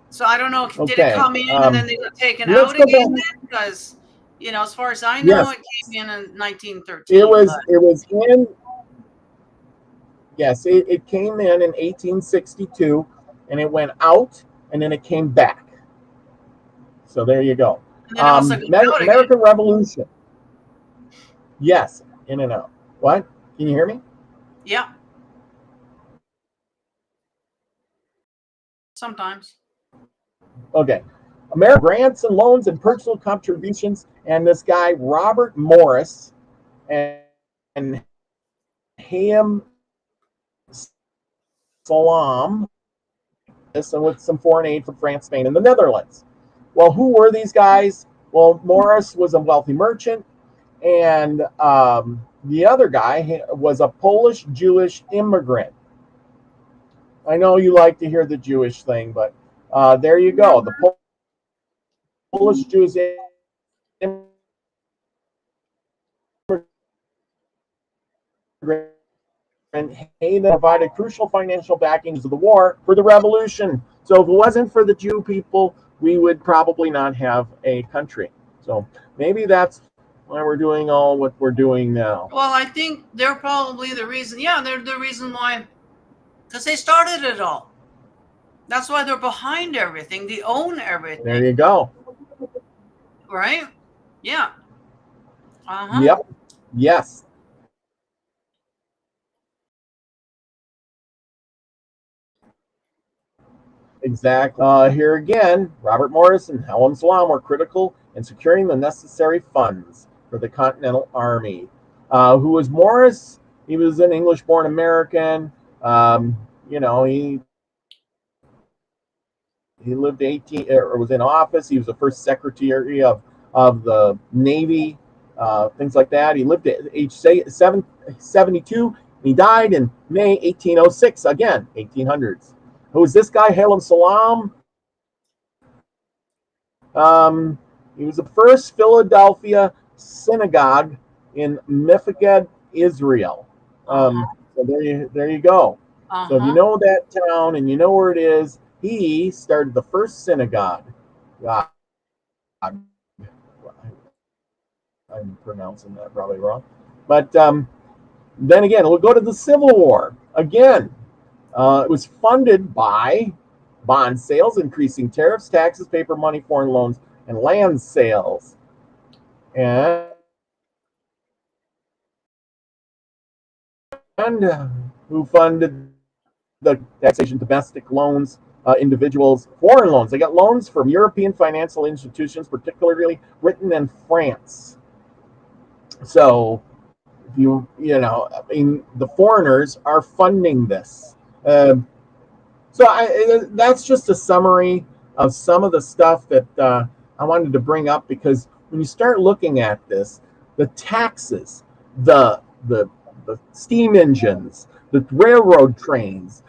So I don't know. Did okay, it come in and then they got taken let's out go again? back. Because as far as I know, Yes. it came in 1913. It was in. Yes, it came in 1862, and it went out, and then it came back. So there you go. And then it also got out again. American Revolution. Yes, in and out. What? Can you hear me? Yeah. Sometimes. Okay. American grants and loans and personal contributions, and this guy Robert Morris and Hayam Salam, and with some foreign aid from France, Spain, and the Netherlands. Well, who were these guys? Well, Morris was a wealthy merchant, and the other guy was a Polish Jewish immigrant. I know you like to hear the Jewish thing, but there you go. The Polish Jewish immigrant Hayden provided crucial financial backings of the war for the revolution. So if it wasn't for the Jew people, we would probably not have a country. So maybe that's why we're doing all what we're doing now. Well, I think they're probably the reason. Yeah, they're the reason why, because they started it all. That's why they're behind everything. They own everything. There you go. Right? Yeah. Uh-huh. Yep. Yes. Exactly. Here again, Robert Morris and Helen Salam were critical in securing the necessary funds for the Continental Army. Who was Morris? He was an English-born American. He lived 18 or was in office. He was the first secretary of the Navy, things like that. He lived at age 72. He died in May 1806. Again, 1800s. Who is this guy? Halim Salam. He was the first Philadelphia synagogue in Mephaged, Israel. So there you go. So if you know that town and you know where it is, he started the first synagogue. God, I'm pronouncing that probably wrong. But then again, we'll go to the Civil War. Again, it was funded by bond sales, increasing tariffs, taxes, paper money, foreign loans, and land sales. And who funded the taxation, domestic loans, individuals, foreign loans. They got loans from European financial institutions, particularly Britain and France. So, the foreigners are funding this. That's just a summary of some of the stuff that I wanted to bring up, because when you start looking at this, the taxes, the steam engines, the railroad trains,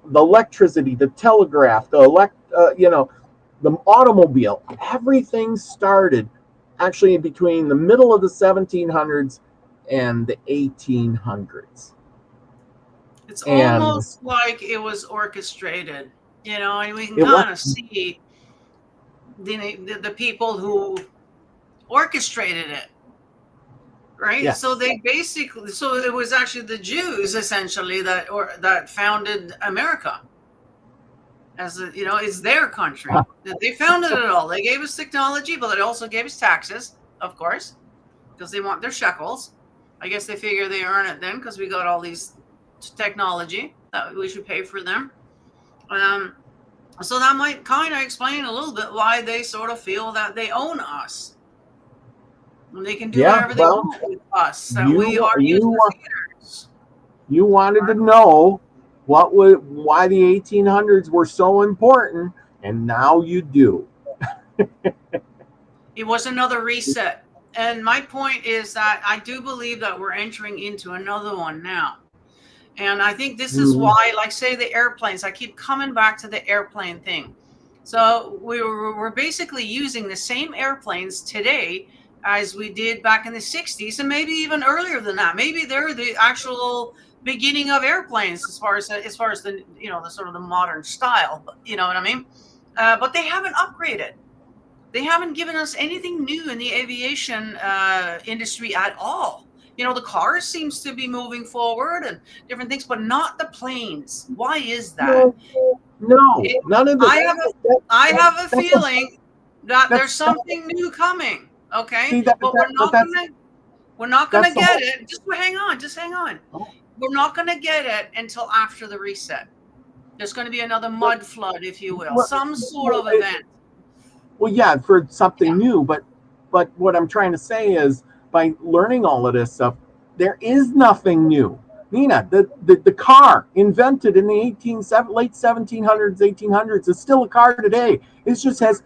the electricity, the telegraph, the automobile, everything started actually between the middle of the 1700s and the 1800s. It's almost like it was orchestrated, and we can kind of see the people who orchestrated it, right? Yes. So they basically, so it was actually the Jews essentially that founded America. As a, you know, it's their country. They founded it all. They gave us technology, but they also gave us taxes, of course, because they want their shekels. I guess they figure they earn it then because we got all these technology that we should pay for them. So that might kind of explain a little bit why they sort of feel that they own us. And they can do Yeah. whatever they Well, want with us. That we you are you useless haters. you wanted to know why the 1800s were so important, and now you do. It was another reset. And my point is that I do believe that we're entering into another one now. And I think this is Mhm. why, like, say, the airplanes, I keep coming back to the airplane thing. So we're basically using the same airplanes today as we did back in the 60s, and maybe even earlier than that. Maybe they're the actual beginning of airplanes as far as the, you know, the sort of the modern style, you know what I mean? But they haven't upgraded. They haven't given us anything new in the aviation industry at all. You know, the cars seems to be moving forward and different things, but not the planes. Why is that? No, no, It, none of the I have a that, I that, have a that's a, feeling that there's that's something new coming. Okay, see that, but that but we're not that's gonna the get whole. it. Just hang on. Oh, We're not gonna get it until after the reset. There's going to be another but, mud flood, if you will, well, some sort well, of event. well, yeah, for Yeah, something new, but what I'm trying to say is by learning all of this stuff, there is nothing new. Nina, the car invented in the late 1700s, 1800s is still a car today. It just has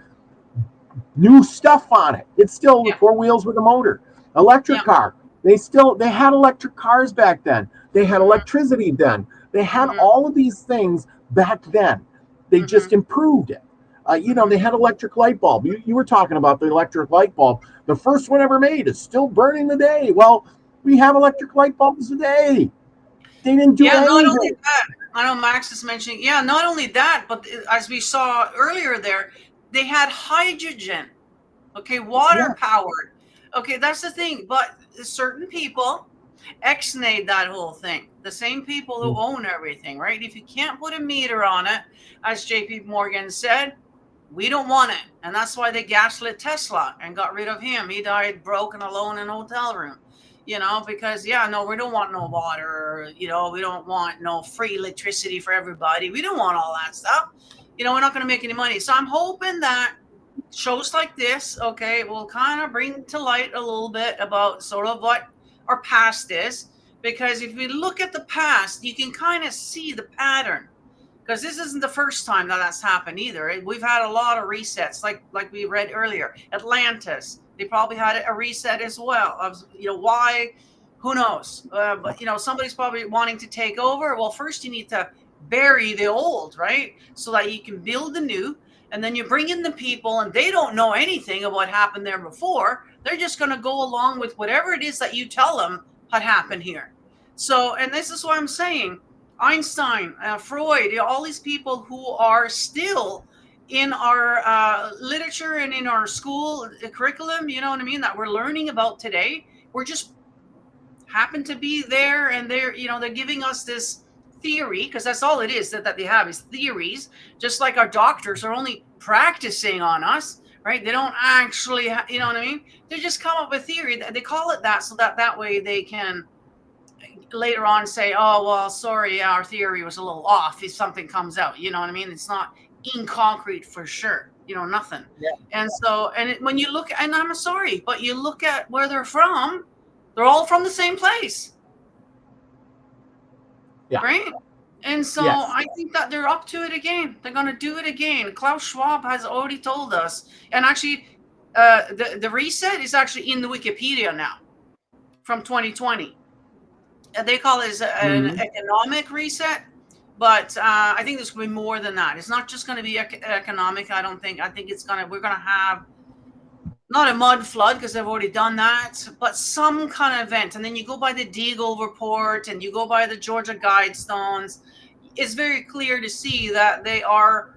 new stuff on it. It's still the yeah, four wheels with a motor. Electric yeah. car. They had electric cars back then. They had Mm-hmm, electricity then. They had mm-hmm, all of these things back then. They mm-hmm, just improved it. mm-hmm. They had electric light bulb. You were talking about the electric light bulb. The first one ever made is still burning today. Well, we have electric light bulbs today. They didn't do Yeah, not only anything. that, I know Max is mentioning, yeah, not only that, but as we saw earlier there, they had hydrogen, okay, Yeah. water powered. Okay, that's the thing. But certain people ex-nayed that whole thing. The same people who own everything, right? If you can't put a meter on it, as JP Morgan said, we don't want it. And that's why they gaslit Tesla and got rid of him. He died broke and alone in a hotel room, you know, because, yeah, no, we don't want no water, you know, we don't want no free electricity for everybody. We don't want all that stuff. You know, we're not going to make any money. So I'm hoping that shows like this, okay, will kind of bring to light a little bit about sort of what our past is. Because if we look at the past, you can kind of see the pattern, because this isn't the first time that that's happened either. We've had a lot of resets, like we read earlier. Atlantis, they probably had a reset as well. Of, you know, why? Who knows? But you know, somebody's probably wanting to take over. Well, first you need to bury the old, right, so that you can build the new. And then you bring in the people, and they don't know anything of what happened there before. They're just going to go along with whatever it is that you tell them had happened here. So, and this is what I'm saying. Einstein, Freud, you know, all these people who are still in our literature and in our school curriculum, you know what I mean, that we're learning about today, we're just happen to be there, and they're, you know, they're giving us this theory, because that's all it is that they have is theories, just like our doctors are only practicing on us, right? They don't actually you know what I mean, they just come up with theory, they call it that, so that way they can later on say, oh, well, sorry, our theory was a little off if something comes out, you know what I mean, it's not in concrete for sure, you know, nothing. Yeah. And so, when you look, and I'm sorry, but you look at where they're from, they're all from the same place, Yeah. right? And so Yes. I think that they're up to it again. They're going to do it again. Klaus Schwab has already told us. And actually, the reset is actually in the Wikipedia now from 2020. They call it an Mhm. economic reset. But I think there's going to be more than that. It's not just going to be economic, I don't think. I think we're going to have not a mud flood, because they've already done that, but some kind of event. And then you go by the Deagle report and you go by the Georgia Guidestones. It's very clear to see that they are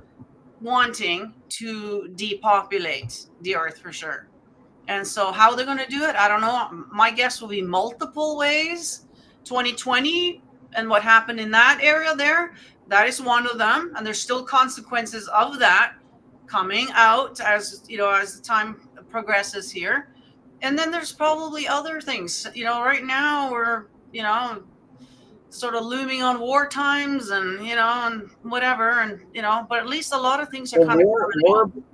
wanting to depopulate the earth for sure. And so how they're going to do it, I don't know. My guess will be multiple ways. 2020 and what happened in that area there, that is one of them. And there's still consequences of that coming out as, as the time progresses here. And then there's probably other things, right now we're, sort of looming on war times and, and whatever. And, but at least a lot of things are Well, kind of coming.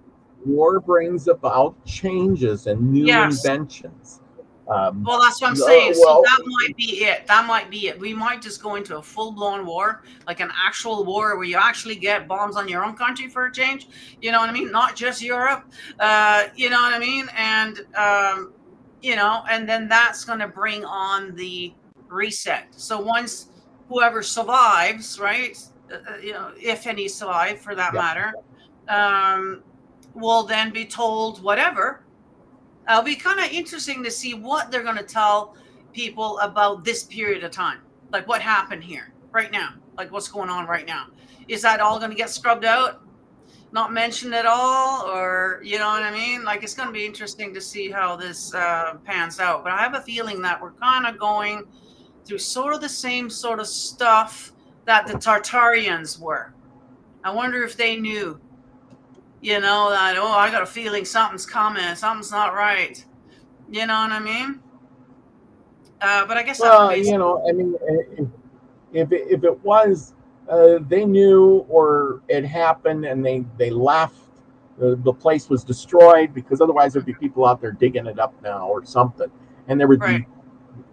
war brings about changes and new Yes. inventions. Well, that's what I'm saying. So Well, that might be it. That might be it. We might just go into a full-blown war, like an actual war where you actually get bombs on your own country for a change. You know what I mean? Not just Europe. You know what I mean? And and then that's going to bring on the reset. So once whoever survives, right? If any survive for that yeah. matter, will then be told whatever. It'll be kind of interesting to see what they're going to tell people about this period of time. Like what happened here right now, like what's going on right now. Is that all going to get scrubbed out? Not mentioned at all? Or, you know what I mean? Like it's going to be interesting to see how this pans out. But I have a feeling that we're kind of going through sort of the same sort of stuff that the Tartarians were. I wonder if they knew, that, I got a feeling something's coming, something's not right. You know what I mean? But I guess that's Well, basically. I mean, if it was, they knew or it happened and they left, the place was destroyed, because otherwise there'd be people out there digging it up now or something, and there would Right. be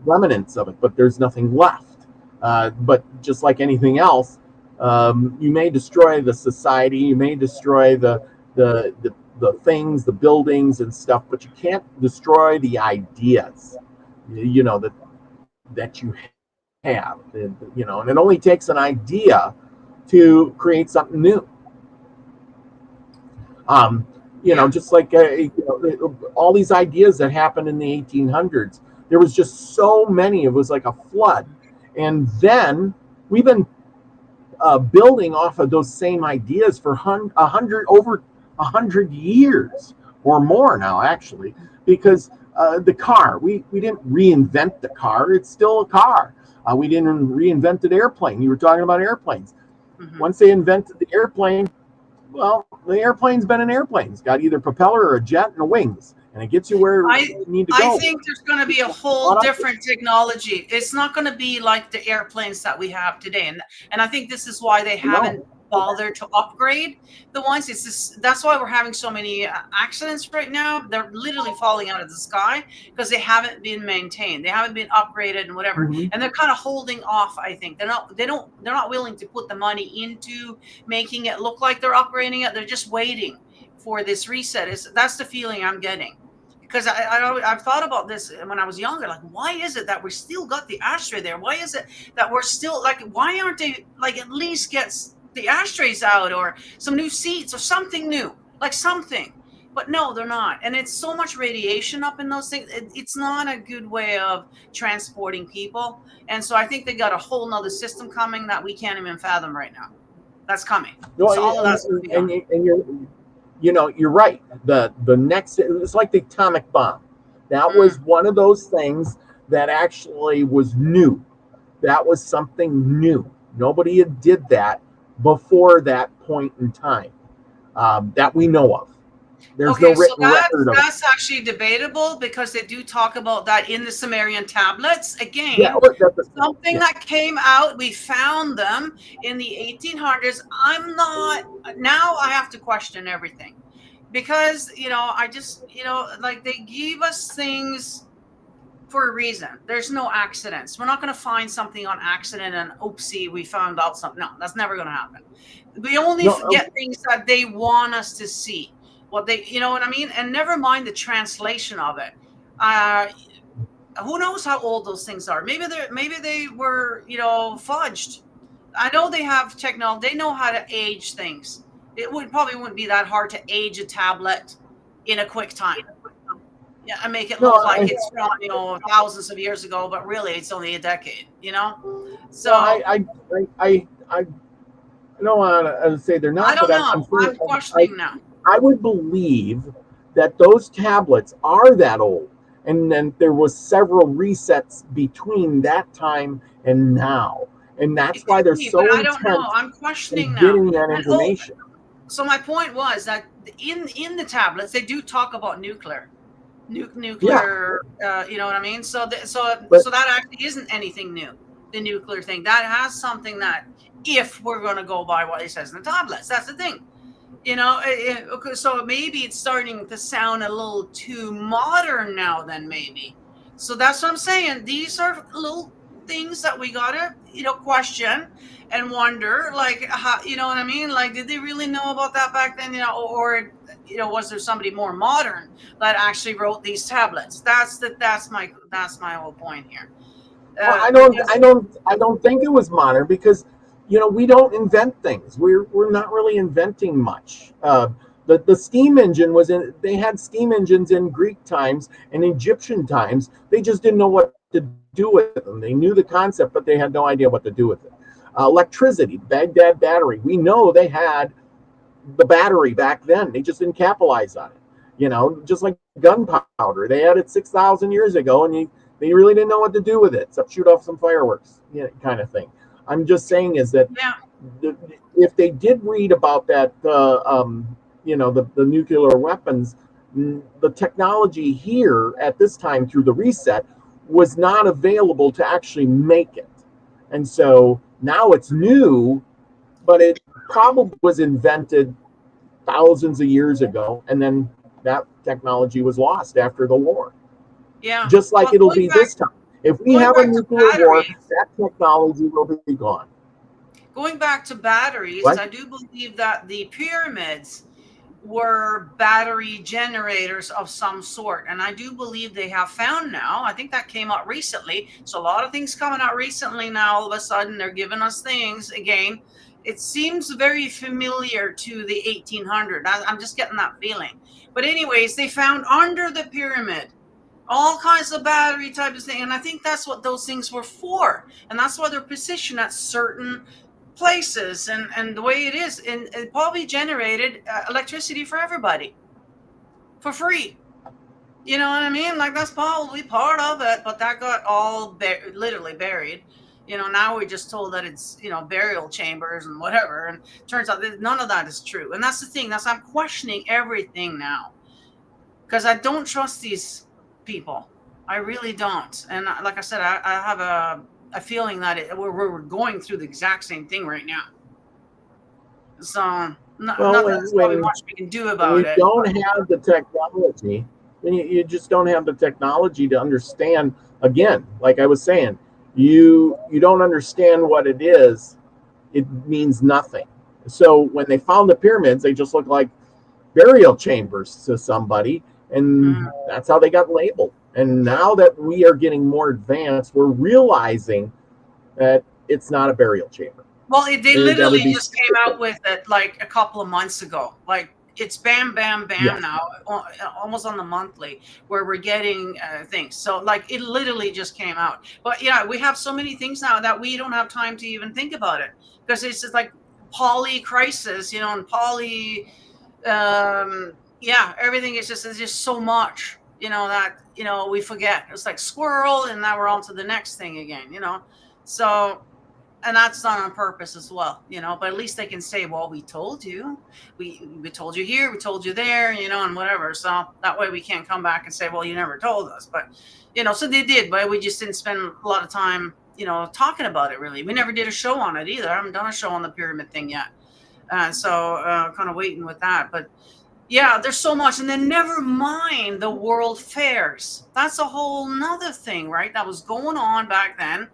remnants of it, but there's nothing left. But just like anything else, you may destroy the society, you may destroy the the things, the buildings and stuff, but you can't destroy the ideas, that you have, and it only takes an idea to create something new. Yeah. Just like all these ideas that happened in the 1800s, there was just so many. It was like a flood, and then we've been building off of those same ideas for over 100 years or more now, actually, because the car, we didn't reinvent the car; it's still a car. We didn't reinvent the airplane. You were talking about airplanes. Mm-hmm. Once they invented the airplane, well, the airplane's been an airplane. It's got either propeller or a jet and wings, and it gets you where you need to I go. think there's going to be a whole different technology. It's not going to be like the airplanes that we have today, and I think this is why they haven't bothered to upgrade the ones. It's just, that's why we're having so many accidents right now. They're literally falling out of the sky because they haven't been maintained, they haven't been upgraded and whatever. Mm-hmm. And they're kind of holding off. I think they're not willing to put the money into making it look like they're upgrading it. They're just waiting for this reset. That's the feeling I'm getting. Because I've thought about this when I was younger. Like, why is it that we still got the ashtray there? Why is it that we're still like, why aren't they like at least get the ashtrays out or some new seats or something new, like something? But no, they're not. And it's so much radiation up in those things. It's not a good way of transporting people. And so I think they got a whole nother system coming that we can't even fathom right now. That's coming. No, So all of that's going to be on. and you're right. The next, it's like the atomic bomb. That was one of those things that actually was new. That was something new. Nobody had did that before that point in time, that we know of. There's no written record of it. That's actually debatable because they do talk about that in the Sumerian tablets. Again, something that came out, we found them in the 1800s. Now I have to question everything because, I just, like they give us things for a reason. There's no accidents. We're not going to find something on accident and oopsie, we found out something. No, that's never going to happen. We only get things that they want us to see. What they, you know what I mean? And never mind the translation of it. Who knows how old those things are? Maybe they were, fudged. I know they have technology. They know how to age things. It probably wouldn't be that hard to age a tablet in a quick time. Yeah, and make it look like it's from, thousands of years ago, but really it's only a decade, So I don't want to say they're not. I don't know. I'm questioning now. I would believe that those tablets are that old. And then there was several resets between that time and now. And that's It why could they're be, but so I don't know. intent I'm questioning in now. getting that And oh, information. so my point was that in the tablets they do talk about Yeah, nuclear. You know what I mean? but So that actually isn't anything new. The nuclear thing that has something that, if we're going to go by what it says in the tablets, that's the thing. Okay, so maybe it's starting to sound a little too modern now. Then maybe. So that's what I'm saying. These are little things that we gotta, question and wonder, like, how, you know what I mean? Like, did they really know about that back then? Or was there somebody more modern that actually wrote these tablets? That's my whole point here. well, Because I don't think it was modern because, we don't invent things. We're not really inventing much. The steam engine was in. They had steam engines in Greek times and Egyptian times. They just didn't know what to do with them. They knew the concept, but they had no idea what to do with it. Electricity, Baghdad battery. We know they had the battery back then. They just didn't capitalize on it. Just like gunpowder, they had it 6,000 years ago, and they really didn't know what to do with it except shoot off some fireworks, kind of thing. I'm just saying is that yeah, if they did read about that, the nuclear weapons, the technology here at this time through the reset was not available to actually make it, and so now it's new, but it probably was invented thousands of years ago, and then that technology was lost after the war. yeah. Just like Well, it'll be this time. If we going have a back to nuclear war, batteries. that technology will be gone. Going back to batteries, Right? I do believe that the pyramids were battery generators of some sort. And I do believe they have found now, I think that came out recently. So a lot of things coming out recently now, all of a sudden they're giving us things again. It seems very familiar to the 1800s. I'm just getting that feeling. But anyways, they found under the pyramid all kinds of battery type of thing. And I think that's what those things were for. And that's why they're positioned at certain places, and the way it is, and it probably generated electricity for everybody for free. You know what I mean? Like, that's probably part of it, but that got all literally buried. Now we're just told that it's, burial chambers and whatever, and turns out that none of that is true. And that's the thing. I'm questioning everything now because I don't trust these people. I really don't. And like I said, I have a feeling that we're going through the exact same thing right now. So Well, not that there's probably much we can do when about you it. don't have the technology, when you just don't have the technology to understand, again, like I was saying, you don't understand what it is, it means nothing. So when they found the pyramids, they just look like burial chambers to somebody, and Mm. that's how they got labeled. And now that we are getting more advanced, we're realizing that it's not a burial chamber. Well, they That would literally be just came out with it like a couple of months ago. Like, it's bam, bam, bam yes. now, almost on the monthly, where we're getting things. So, like, it literally just came out. But yeah, we have so many things now that we don't have time to even think about it, because it's just like poly crisis, and poly, yeah, everything is just, there's just so much, that, we forget. It's like squirrel, and now we're on to the next thing again. So, and that's done on purpose as well, but at least they can say, well, we told you, we told you here, we told you there, and whatever. So that way we can't come back and say, well, you never told us. But so they did, but we just didn't spend a lot of time talking about it. Really, we never did a show on it either. I haven't done a show on the pyramid thing yet. So kind of waiting with that. But yeah, there's so much. And then never mind the world fairs. That's a whole nother thing, right? That was going on back then.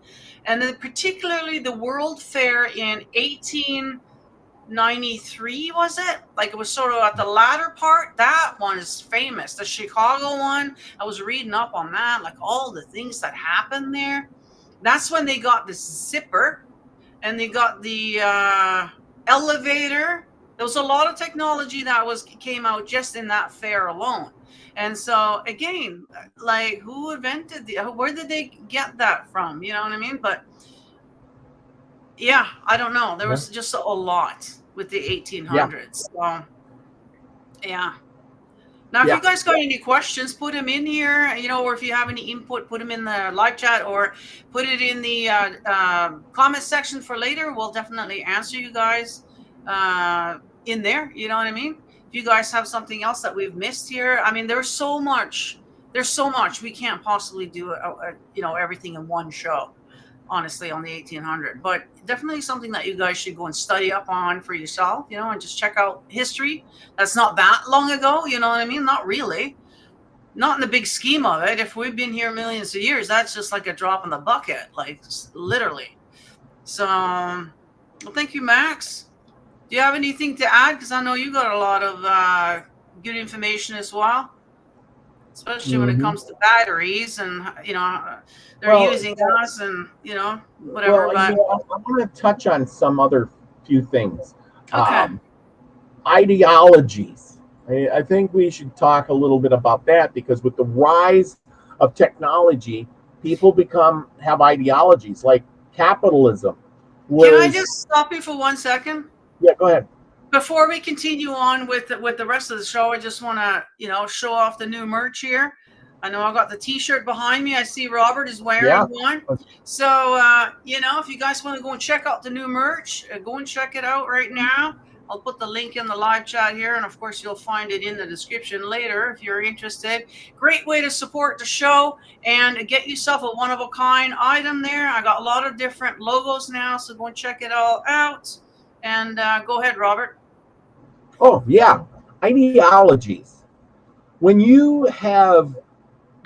And then particularly the World Fair in 1893, was it? Like, it was sort of at the latter part. That one is famous. The Chicago one, I was reading up on that, like all the things that happened there. That's when they got the zipper, and they got the elevator. There was a lot of technology that came out just in that fair alone. And so again, like, who invented where did they get that from? You know what I mean? But yeah, I don't know. There Yeah. was just a lot with the Yeah. 1800s. So yeah. Now, if Yeah. you guys got any questions, put them in here, or if you have any input, put them in the live chat or put it in the comment section for later. We'll definitely answer you guys in there. You know what I mean? If you guys have something else that we've missed here, I mean, there's so much. There's so much. We can't possibly do, everything in one show, honestly, on the 1800. But definitely something that you guys should go and study up on for yourself, and just check out history. That's not that long ago, you know what I mean? Not really. Not in the big scheme of it. If we've been here millions of years, that's just like a drop in the bucket, like literally. So, well, thank you, Max. Do you have anything to add? Because I know you got a lot of good information as well, especially when it comes to batteries and, they're using us and, whatever. Well, But I want to touch on some other few things. okay. Ideologies. I think we should talk a little bit about that, because with the rise of technology, people have ideologies like capitalism. Can I just stop you for 1 second? Yeah, go ahead. Before we continue on with the rest of the show, I just want to, show off the new merch here. I know I got the T-shirt behind me. I see Robert is wearing one. So, if you guys want to go and check out the new merch, go and check it out right now. I'll put the link in the live chat here, and of course, you'll find it in the description later if you're interested. Great way to support the show and get yourself a one-of-a-kind item there. I got a lot of different logos now, so go and check it all out. And go ahead, Robert. Oh, yeah. Ideologies. When you have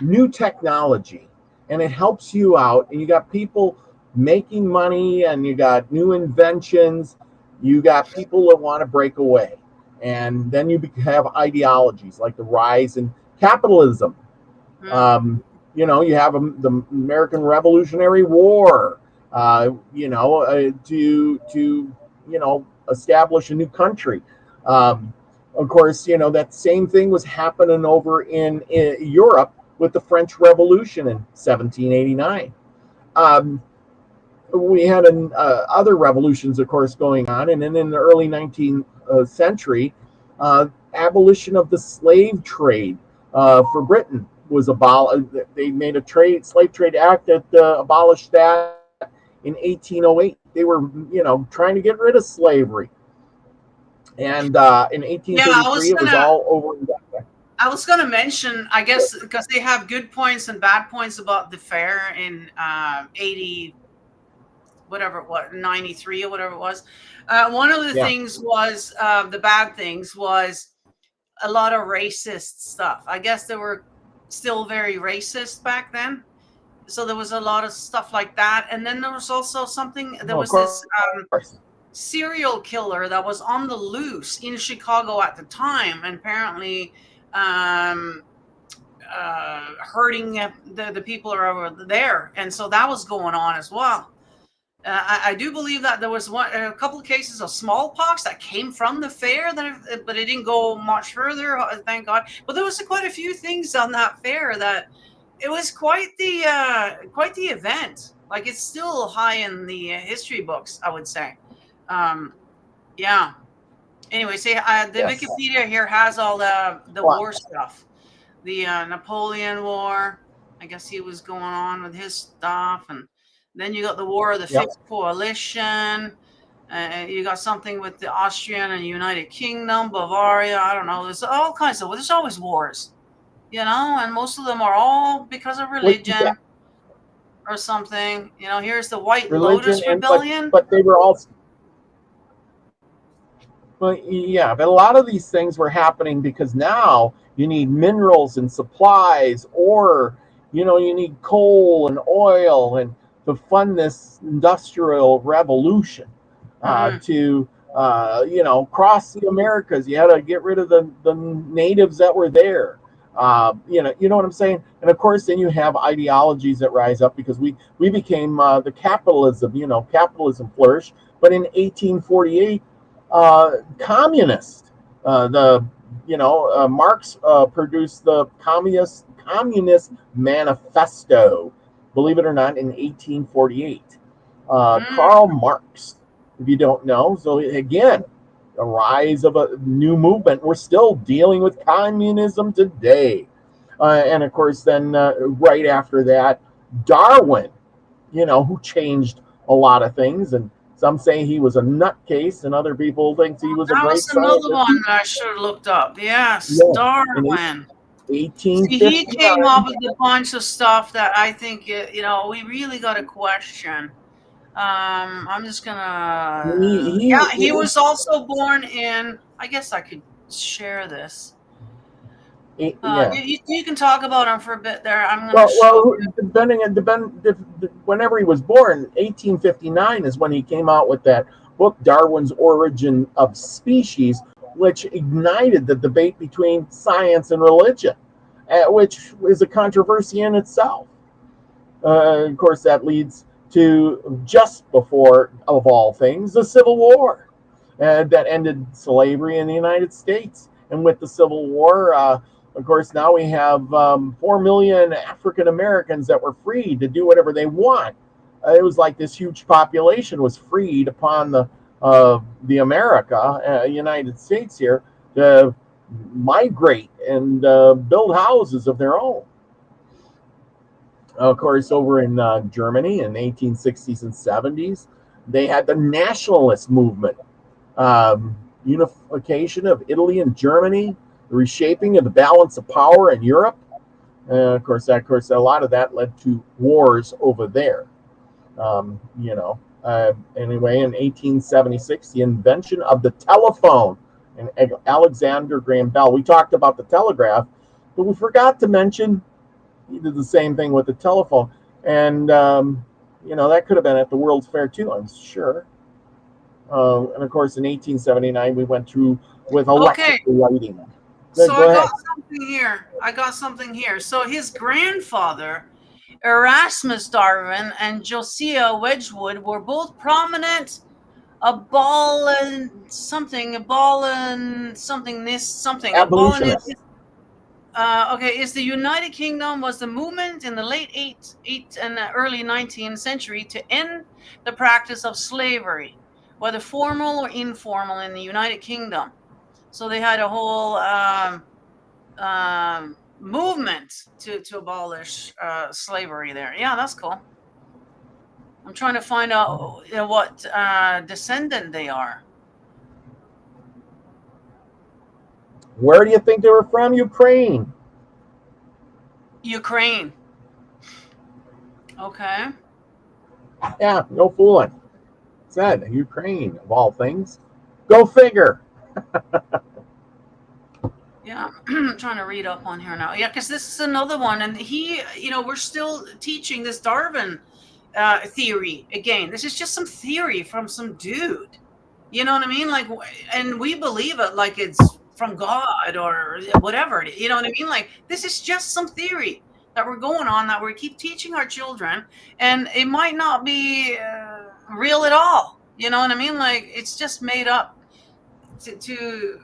new technology and it helps you out, and you got people making money, and you got new inventions, you got people that want to break away. And then you have ideologies like the rise in capitalism. You have the American Revolutionary War, to establish a new country. Of course, that same thing was happening over in Europe with the French Revolution in 1789. We had other revolutions, of course, going on. And then in the early 19th century, abolition of the slave trade for Britain was abolished. They made a slave trade act that abolished that in 1808. They were, trying to get rid of slavery. And in 1833, it was all over. I was going to mention, I guess, because they have good points and bad points about the fair in 80, whatever it was, 93 or whatever it was. One of the things was, the bad things was a lot of racist stuff. I guess they were still very racist back then. So there was a lot of stuff like that. And then there was also something, there was this serial killer that was on the loose in Chicago at the time, and apparently hurting the people over there. And so that was going on as well. I do believe that there was a couple of cases of smallpox that came from the fair, but it didn't go much further, thank God. But there was quite a few things on that fair that it was quite the event. Like, it's still high in the history books, I would say. Yeah. Anyway, the Wikipedia here has all the war stuff. The Napoleon War. I guess he was going on with his stuff, and then you got the War of the Fifth Coalition. You got something with the Austrian and United Kingdom, Bavaria. I don't know. There's all kinds of. There's always wars, and most of them are all because of religion or something. Here's the White Lotus Rebellion. But they were all. Well, yeah, but a lot of these things were happening because now you need minerals and supplies, or you need coal and oil, and to fund this industrial revolution. To cross the Americas, you had to get rid of the natives that were there. You know what I'm saying? And of course, then you have ideologies that rise up because we became the capitalism. Capitalism flourished, but in 1848. Communist. Marx produced the Communist Manifesto, believe it or not, in 1848. Karl Marx, if you don't know. So again, a rise of a new movement. We're still dealing with communism today. And of course, then right after that, Darwin, who changed a lot of things. And some say he was a nutcase, and other people think he was a That great was another scientist. one that I should have looked up. Yes, Yeah, in Darwin. See, he came 1859. up with a bunch of stuff that I think we really got to question. I'm just gonna. Yeah, he was also born in. I guess I could share this. Yeah. You can talk about him for a bit there. I'm gonna show Well, you. whenever he was born, 1859 is when he came out with that book, Darwin's Origin of Species, which ignited the debate between science and religion, which is a controversy in itself. Of course, that leads to just before, of all things, the Civil War that ended slavery in the United States. And with the Civil War, of course, now we have 4 million African Americans that were free to do whatever they want. It was like this huge population was freed upon the America, United States here, to migrate and build houses of their own. Of course, over in Germany in the 1860s and 70s, they had the nationalist movement, unification of Italy and Germany, the reshaping of the balance of power in Europe. Of course, a lot of that led to wars over there. Anyway, in 1876, the invention of the telephone and Alexander Graham Bell. We talked about the telegraph, but we forgot to mention he did the same thing with the telephone. And, that could have been at the World's Fair too, I'm sure. And of course, in 1879, we went through with electric lighting. So I got something here. So his grandfather, Erasmus Darwin, and Josiah Wedgwood were both prominent abolitionists. Is the United Kingdom was the movement in the late 8th and the early 19th century to end the practice of slavery, whether formal or informal, in the United Kingdom. So they had a whole movement to abolish slavery there. Yeah, that's cool. I'm trying to find out what descendant they are. Where do you think they were from? Ukraine. Ukraine. Okay. Yeah, no fooling. Said Ukraine, of all things. Go figure. Yeah, I'm trying to read up on here now. Yeah, because this is another one. And we're still teaching this Darwin theory. Again, this is just some theory from some dude. You know what I mean? Like, and we believe it like it's from God or whatever. You know what I mean? Like, this is just some theory that we're going on that we keep teaching our children. And it might not be real at all. You know what I mean? Like, it's just made up to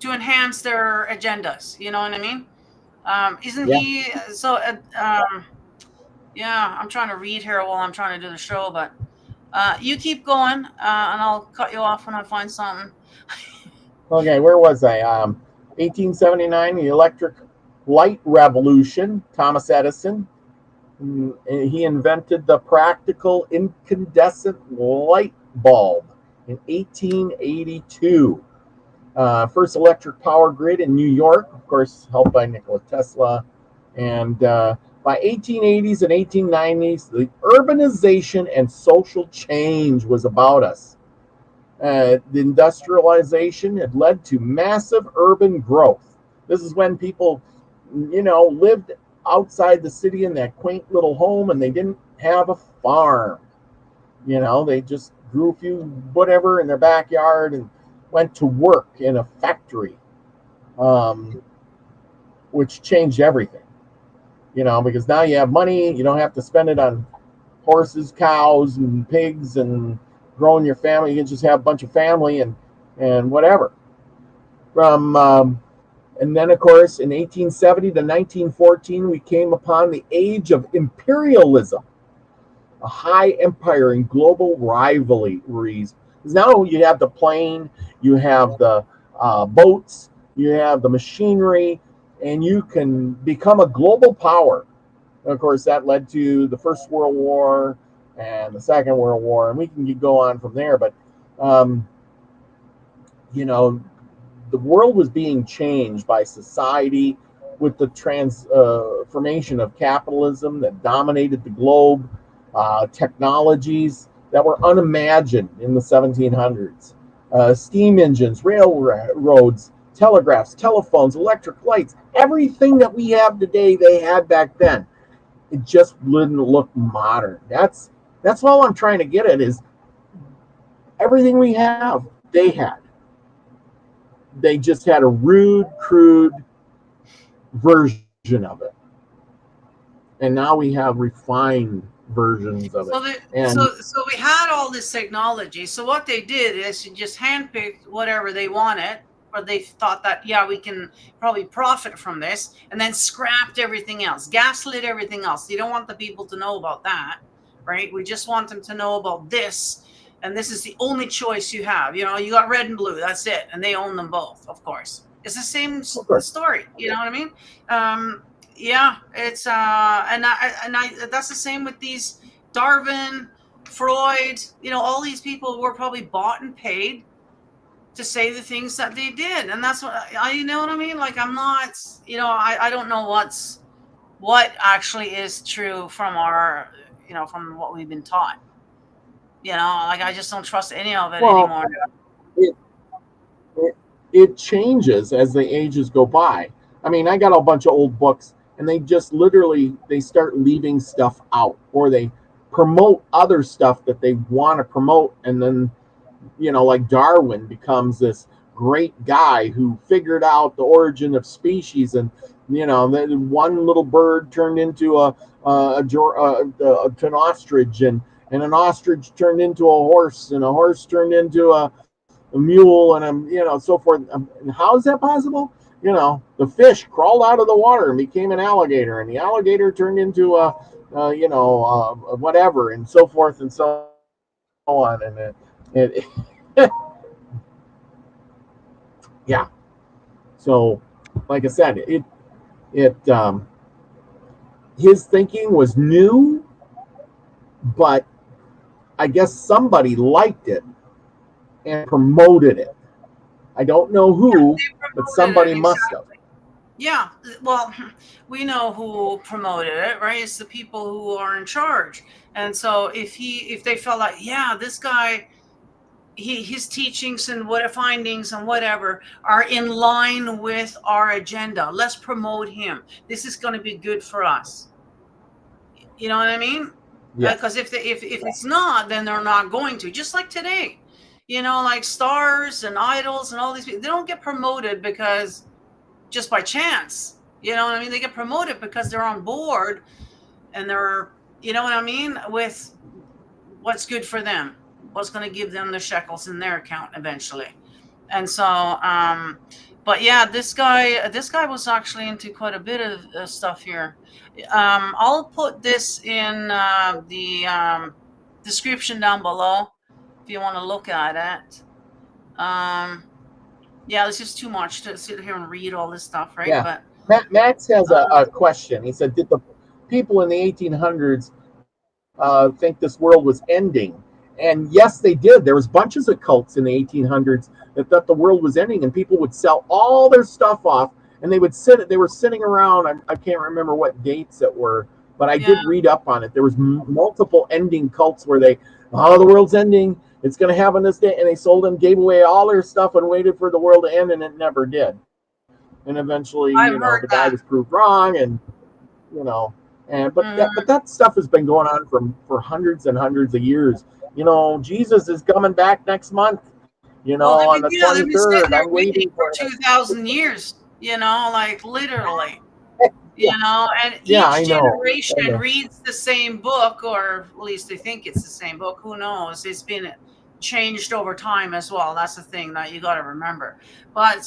enhance their agendas. You know what I mean? He so? Yeah, I'm trying to read here while I'm trying to do the show, but you keep going, and I'll cut you off when I find something. Okay, where was I? 1879, the electric light revolution. Thomas Edison. He invented the practical incandescent light bulb in 1882. First electric power grid in New York, of course, helped by Nikola Tesla. And by 1880s and 1890s, the urbanization and social change was about us. The industrialization had led to massive urban growth. This is when people, lived outside the city in that quaint little home, and they didn't have a farm. They just grew a few whatever in their backyard and went to work in a factory, which changed everything, because now you have money, you don't have to spend it on horses, cows, and pigs and growing your family. You can just have a bunch of family and whatever. And then, of course, in 1870 to 1914, we came upon the age of imperialism, a high empire and global rivalries Because now you have the plane, you have the boats, you have the machinery, and you can become a global power. And of course, that led to the First World War and the Second World War, and we can go on from there. But um, you know, the world was being changed by society with the transformation of capitalism that dominated the globe, technologies that were unimagined in the 1700s, steam engines, railroads, telegraphs, telephones, electric lights, everything that we have today, they had back then. It just didn't look modern. That's all I'm trying to get at is everything we have, they had. They just had a rude, crude version of it. And now we have refined versions of it. So And we had all this technology. So what they did is to just handpicked whatever they wanted, or they thought that yeah we can probably profit from this, and then scrapped everything else, gaslit everything else. You don't want the people to know about that, right? We just want them to know about this, and this is the only choice you have. You know, you got red and blue. That's it, and they own them both. Of course, it's the same of course, story. You know what I mean? Yeah, it's and I that's the same with these Darwin, Freud, you know, all these people were probably bought and paid to say the things that they did. And that's what you know what I mean? Like I'm not, you know, I don't know what actually is true from our, you know, from what we've been taught. You know, like I just don't trust any of it well, anymore. it, it, it changes as the ages go by. I mean, I got a bunch of old books, and they just literally they start leaving stuff out, or they promote other stuff that they want to promote, and then like Darwin becomes this great guy who figured out the origin of species, and then one little bird turned into an ostrich, and an ostrich turned into a horse, and a horse turned into a mule, and so forth. And how is that possible? The fish crawled out of the water and became an alligator, and the alligator turned into whatever, and so forth and so on. And it yeah. So, like I said, it his thinking was new, but I guess somebody liked it and promoted it. I don't know who, but Promoted somebody it, must have. exactly. Yeah, well, we know who promoted it, right? It's the people who are in charge. And so if they felt like, yeah, this guy, his teachings and what findings and whatever are in line with our agenda, let's promote him. This is going to be good for us. You know what I mean? Because Yes. if it's not, then they're not going to. Just like today, you know, like stars and idols and all these people, they don't get promoted because just by chance. You know what I mean? They get promoted because they're on board and they're, you know what I mean, with what's good for them, what's going to give them the shekels in their account eventually. And so, but yeah, this guy was actually into quite a bit of stuff here. I'll put this in the description down below if you want to look at it. Yeah, it's just too much to sit here and read all this stuff, right? Yeah. But Max has uh, a question. He said, "Did the people in the 1800s think this world was ending?" And yes, they did. There was bunches of cults in the 1800s that thought the world was ending, and people would sell all their stuff off, and they were sitting around. I can't remember what dates it were, but I yeah, did read up on it. There was multiple ending cults where oh, the world's ending. It's going to happen this day, and they sold and gave away all their stuff and waited for the world to end, and it never did. And eventually, I've the guy heard was that. proved wrong, and you know, but Mhm. that stuff has been going on for hundreds and hundreds of years. Jesus is coming back next month. Well, On the they've been 23rd. sitting I'm there waiting waiting for for it. 2,000 years, you know, like literally, Yeah, and yeah, I each know. I generation know. reads the same book, or at least they think it's the same book. Who knows? It's been changed over time as well. That's the thing that you got to remember. But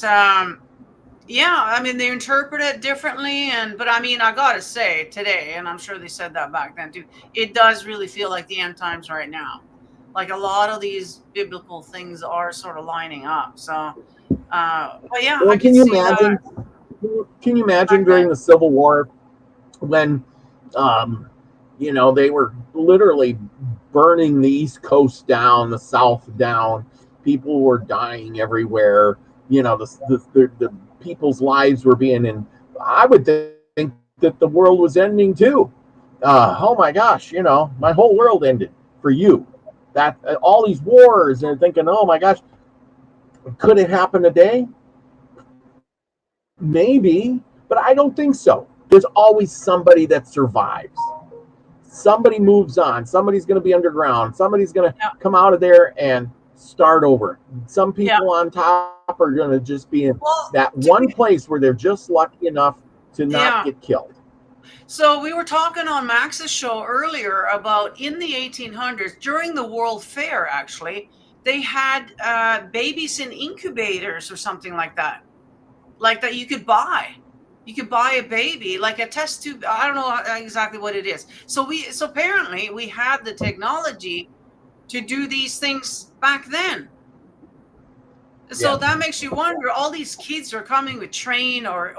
yeah, I mean, they interpret it differently. But I mean, I got to say today, and I'm sure they said that back then too, it does really feel like the end times right now. Like a lot of these biblical things are sort of lining up. So, but yeah, I Well, can can you see that imagine? Can you imagine back then. during the Civil War when, um, they were literally burning the East Coast down, the South down. People were dying everywhere. The people's lives were being in. I would think that the world was ending too. Oh my gosh, my whole world ended for you. That all these wars and thinking, oh my gosh, could it happen today? Maybe, but I don't think so. There's always somebody that survives. Somebody moves on. Somebody's going to be underground. Somebody's going to Yeah, come out of there and start over. Some yeah. people on top are going to just be in Well, that one place where they're just lucky enough to not yeah. get killed. So we were talking on Max's show earlier about in the 1800s, during the World Fair, actually, they had babies in incubators or something like that you could buy. You could buy a baby, like a test tube. I don't know exactly what it is. So apparently we had the technology to do these things back then. So Yeah. that makes you wonder, all these kids are coming with train or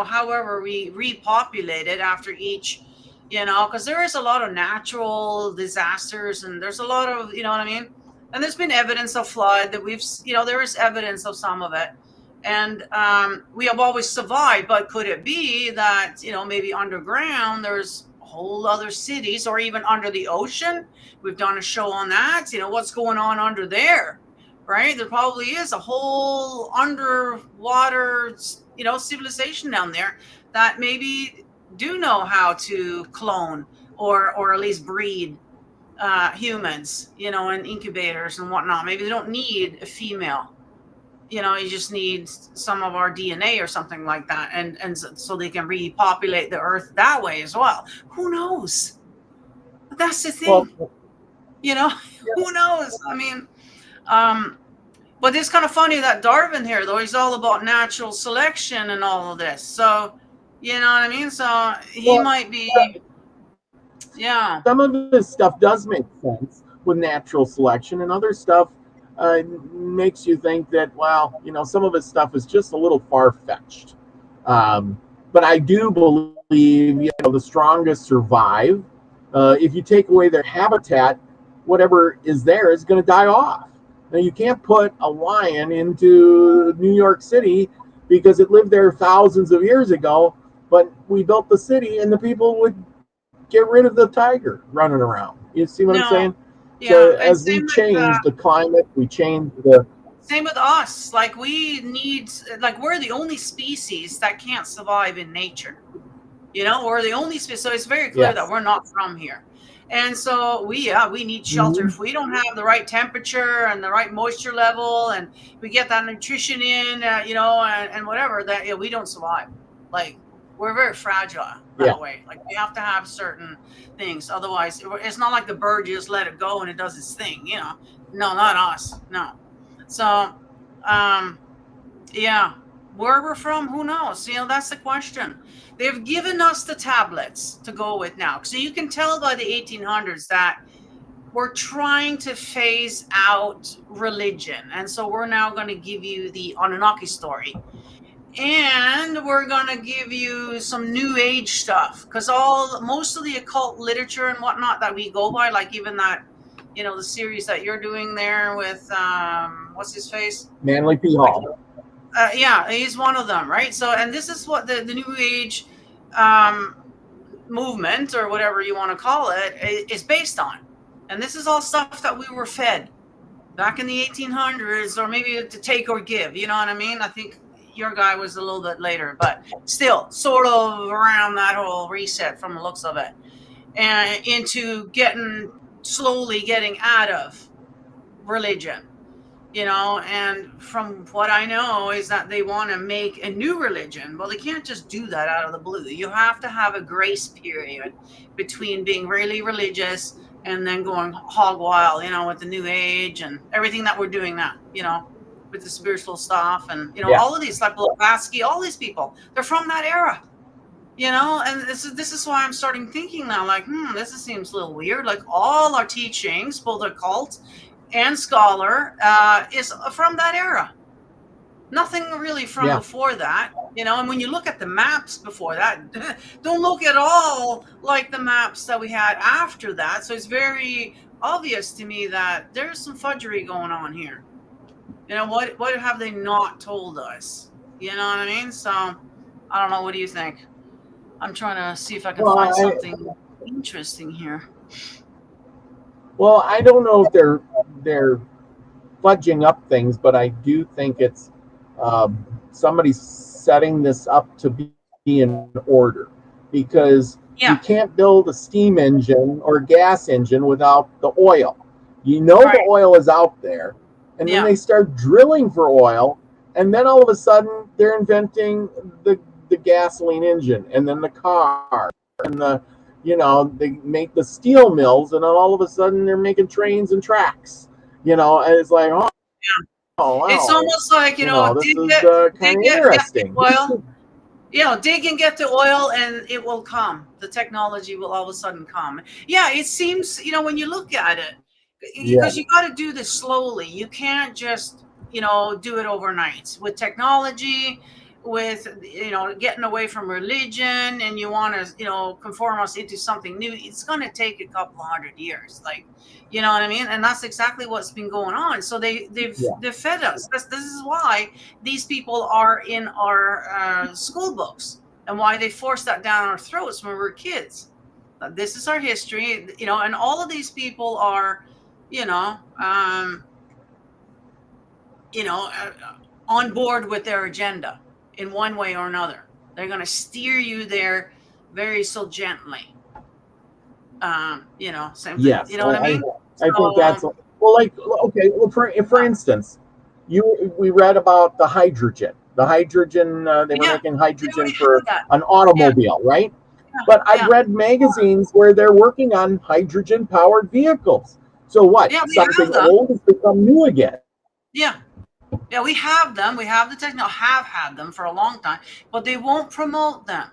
however we repopulate it after each, because there is a lot of natural disasters and there's a lot of, what I mean? And there's been evidence of flood that there is evidence of some of it. And we have always survived, but could it be that, maybe underground there's whole other cities or even under the ocean? We've done a show on that, what's going on under there, right? There probably is a whole underwater, civilization down there that maybe do know how to clone or at least breed humans, in incubators and whatnot. Maybe they don't need a female. You just need some of our DNA or something like that, and so they can repopulate the Earth that way as well. Who knows? But that's the Well, thing, you know. Who knows? I mean, um, but it's kind of funny that Darwin here, though, he's all about natural selection and all of this. So, you know what I mean? So he well, might be, yeah. some of this stuff does make sense with natural selection, and other stuff makes you think that, well, some of this stuff is just a little far fetched. But I do believe, the strongest survive. If you take away their habitat, whatever is there is going to die off. Now, you can't put a lion into New York City because it lived there thousands of years ago, but we built the city and the people would get rid of the tiger running around. You see what I'm No, saying? So yeah. And as we change the climate, we change the. same with us. Like we're the only species that can't survive in nature. We're the only species. So it's very clear that Yes. we're not from here. And so we need shelter. Mm-hmm. If we don't have the right temperature and the right moisture level, and we get that nutrition in, and whatever, that we don't survive. Like, we're very fragile Yeah. that way. Like, we have to have certain things. Otherwise, it's not like the bird, you just let it go and it does its thing. No, not us. No. So, yeah, where we're from, who knows? That's the question. They've given us the tablets to go with now. So you can tell by the 1800s that we're trying to phase out religion. And so we're now going to give you the Anunnaki story. And we're going to give you some new age stuff, because most of the occult literature and whatnot that we go by, like even that, the series that you're doing there with, what's his face? Manly P. Hall. Yeah, he's one of them, right? So, and this is what the New Age movement, or whatever you want to call it, is based on. And this is all stuff that we were fed back in the 1800s, or maybe to take or give. You know what I mean? I think your guy was a little bit later, but still sort of around that whole reset from the looks of it, and into slowly getting out of religion. And from what I know is that they want to make a new religion. Well, they can't just do that out of the blue. You have to have a grace period between being really religious and then going hog wild, with the new age and everything that we're doing now, with the spiritual stuff. And, Yeah. all of these, like Blavatsky, all these people, they're from that era. You know, and this is why I'm starting thinking now, like, this seems a little weird. Like all our teachings, both occult and scholar, is from that era. Nothing really from Yeah. before that, you know. And when you look at the maps before that, don't look at all like the maps that we had after that. So it's very obvious to me that there's some fudgery going on here. You know, what have they not told us? You know what I mean? So I don't know. What do you think? I'm trying to see if I can Well, find something interesting here. I don't know if they're fudging up things, but I do think it's somebody's setting this up to be in order, because you Yeah, can't build a steam engine or a gas engine without the oil. You know the right. oil is out there, and then Yeah, they start drilling for oil, and then all of a sudden they're inventing the gasoline engine, and then the car, and they make the steel mills, and then all of a sudden they're making trains and tracks. And it's like, oh it's wow, almost like, this dig is it, kind of get the interesting. oil. Dig and get the oil, and it will come. The technology will all of a sudden come. Yeah, it seems, when you look at it, Yeah, because you got to do this slowly. You can't just, do it overnight. With technology, with, getting away from religion, and you want to, conform us into something new, it's going to take a couple of 100 years. Like, you know what I mean? And that's exactly what's been going on. So yeah, they've fed us. This is why these people are in our school books, and why they forced that down our throats when we were kids. This is our history, and all of these people are, you know, um, you know, uh, on board with their agenda in one way or another. They're going to steer you there very so gently. Same thing. You yes. know what I mean? I think So, that's well, like, okay, well, for instance, we read about the hydrogen. The hydrogen, they were yeah, making they hydrogen already have for that. an Yeah, automobile, right? But I've yeah, read magazines where they're working on hydrogen powered vehicles. So what? yeah. We Something have them. old has become new again. Yeah, yeah. We have them. We have the technology. Have had them for a long time, but they won't promote them,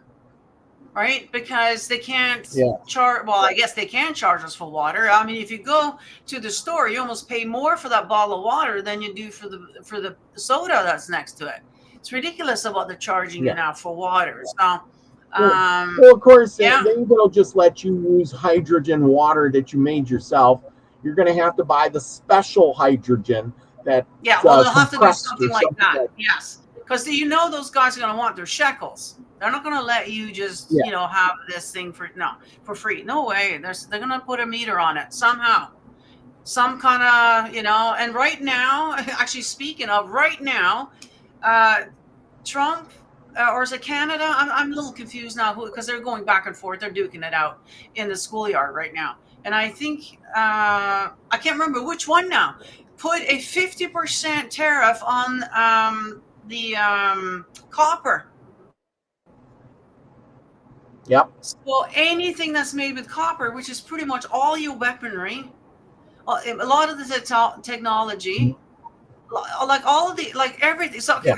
right? Because they can't Yeah, charge. Well, I guess they can charge us for water. I mean, if you go to the store, you almost pay more for that bottle of water than you do for the soda that's next to it. It's ridiculous of what they're charging you yeah. now for water. So, Well, um, well, of course, yeah, they'll just let you use hydrogen water that you made yourself. You're going to have to buy the special hydrogen that's yeah. Well, they'll have to do compressed or something like something that. like. Yes, because those guys are going to want their shekels. They're not going to let you just Yeah, have this thing for free. No way. They're going to put a meter on it somehow. Some kind of, and right now, actually speaking of right now, uh, Trump, or is it Canada? I'm a little confused now because they're going back and forth. They're duking it out in the schoolyard right now. And I think, I can't remember which one now, put a 50% tariff on the copper. yep, So anything that's made with copper, which is pretty much all your weaponry, a lot of the technology, like all of the, like everything. So yeah,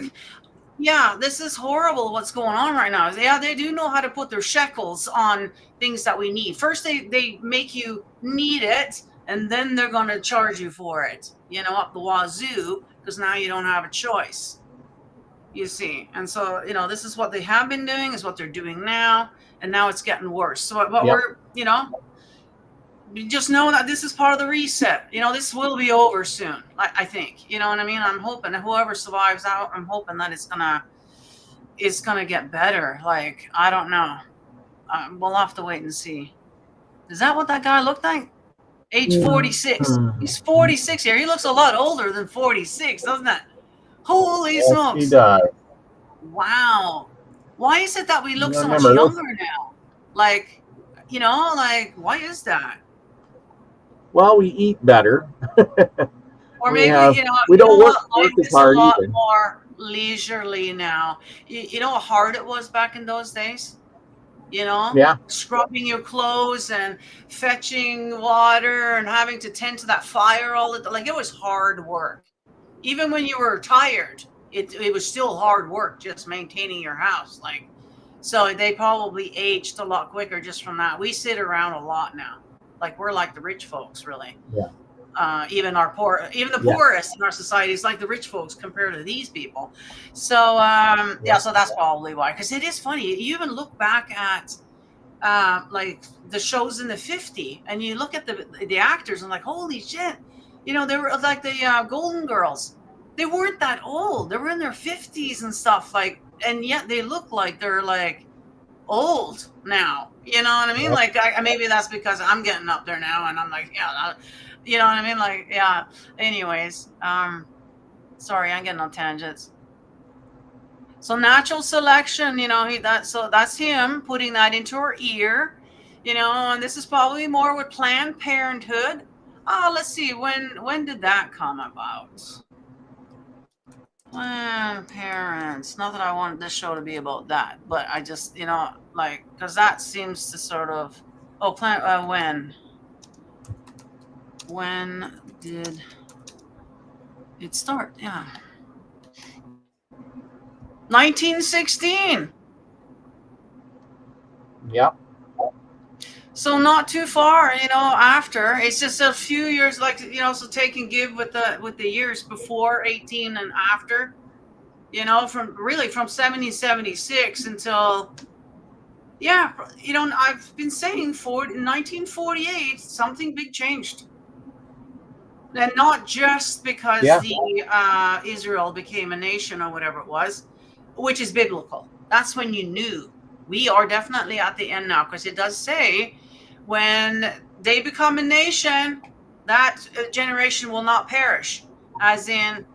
yeah, this is horrible what's going on right now. Yeah, they do know how to put their shekels on things that we need. First they make you need it, and then they're going to charge you for it, up the wazoo, because now you don't have a choice, you see. And so, this is what they have been doing, is what they're doing now, and now it's getting worse. So what yep. we're, just know that this is part of the reset. This will be over soon. I think. You know what I mean? I'm hoping that whoever survives out, I'm hoping that it's gonna get better. Like, I don't know. We'll have to wait and see. Is that what that guy looked like? Age 46. He's Mm-hmm. 46 here. He looks a lot older than 46, doesn't that? Holy Yes, he smokes! does. Wow. Why is it that we look so much Remember this? younger now? Like, like, why is that? Well, we eat better. Or we maybe, have we don't work life as is a hard lot either. more leisurely now. You know how hard it was back in those days? Yeah, Scrubbing your clothes and fetching water and having to tend to that fire all the time. Like, it was hard work. Even when you were tired, it was still hard work just maintaining your house. Like, So they probably aged a lot quicker just from that. We sit around a lot now. Like we're like the rich folks, really. Yeah. Even the Yeah. poorest in our society is like the rich folks compared to these people. So yeah, so that's probably why. Because it is funny. You even look back at like the shows in the 50s, and you look at the actors and like, holy shit, you know, they were like the Golden Girls. They weren't that old. They were in their 50s and stuff, like, and yet they look like they're like old now. You know what I mean? Yep. Like, maybe that's because I'm getting up there now, and I'm like, yeah, you know what I mean? Like, yeah. Anyways, sorry, I'm getting on tangents. So natural selection, you know, so that's him putting that into her ear, you know, and this is probably more with Planned Parenthood. Oh, let's see, when did that come about? Planned Parents. Not that I wanted this show to be about that, but I just, you know, like, because that seems to sort of, when did it start? Yeah. 1916. Yep. So not too far, you know, after. It's just a few years, like, you know, so take and give with the years before 18 and after, you know, from 1776 until, yeah, you know, I've been saying in 1948 something big changed. And not just because Israel became a nation or whatever it was, which is biblical. That's when you knew we are definitely at the end now, because it does say when they become a nation, that generation will not perish, as in,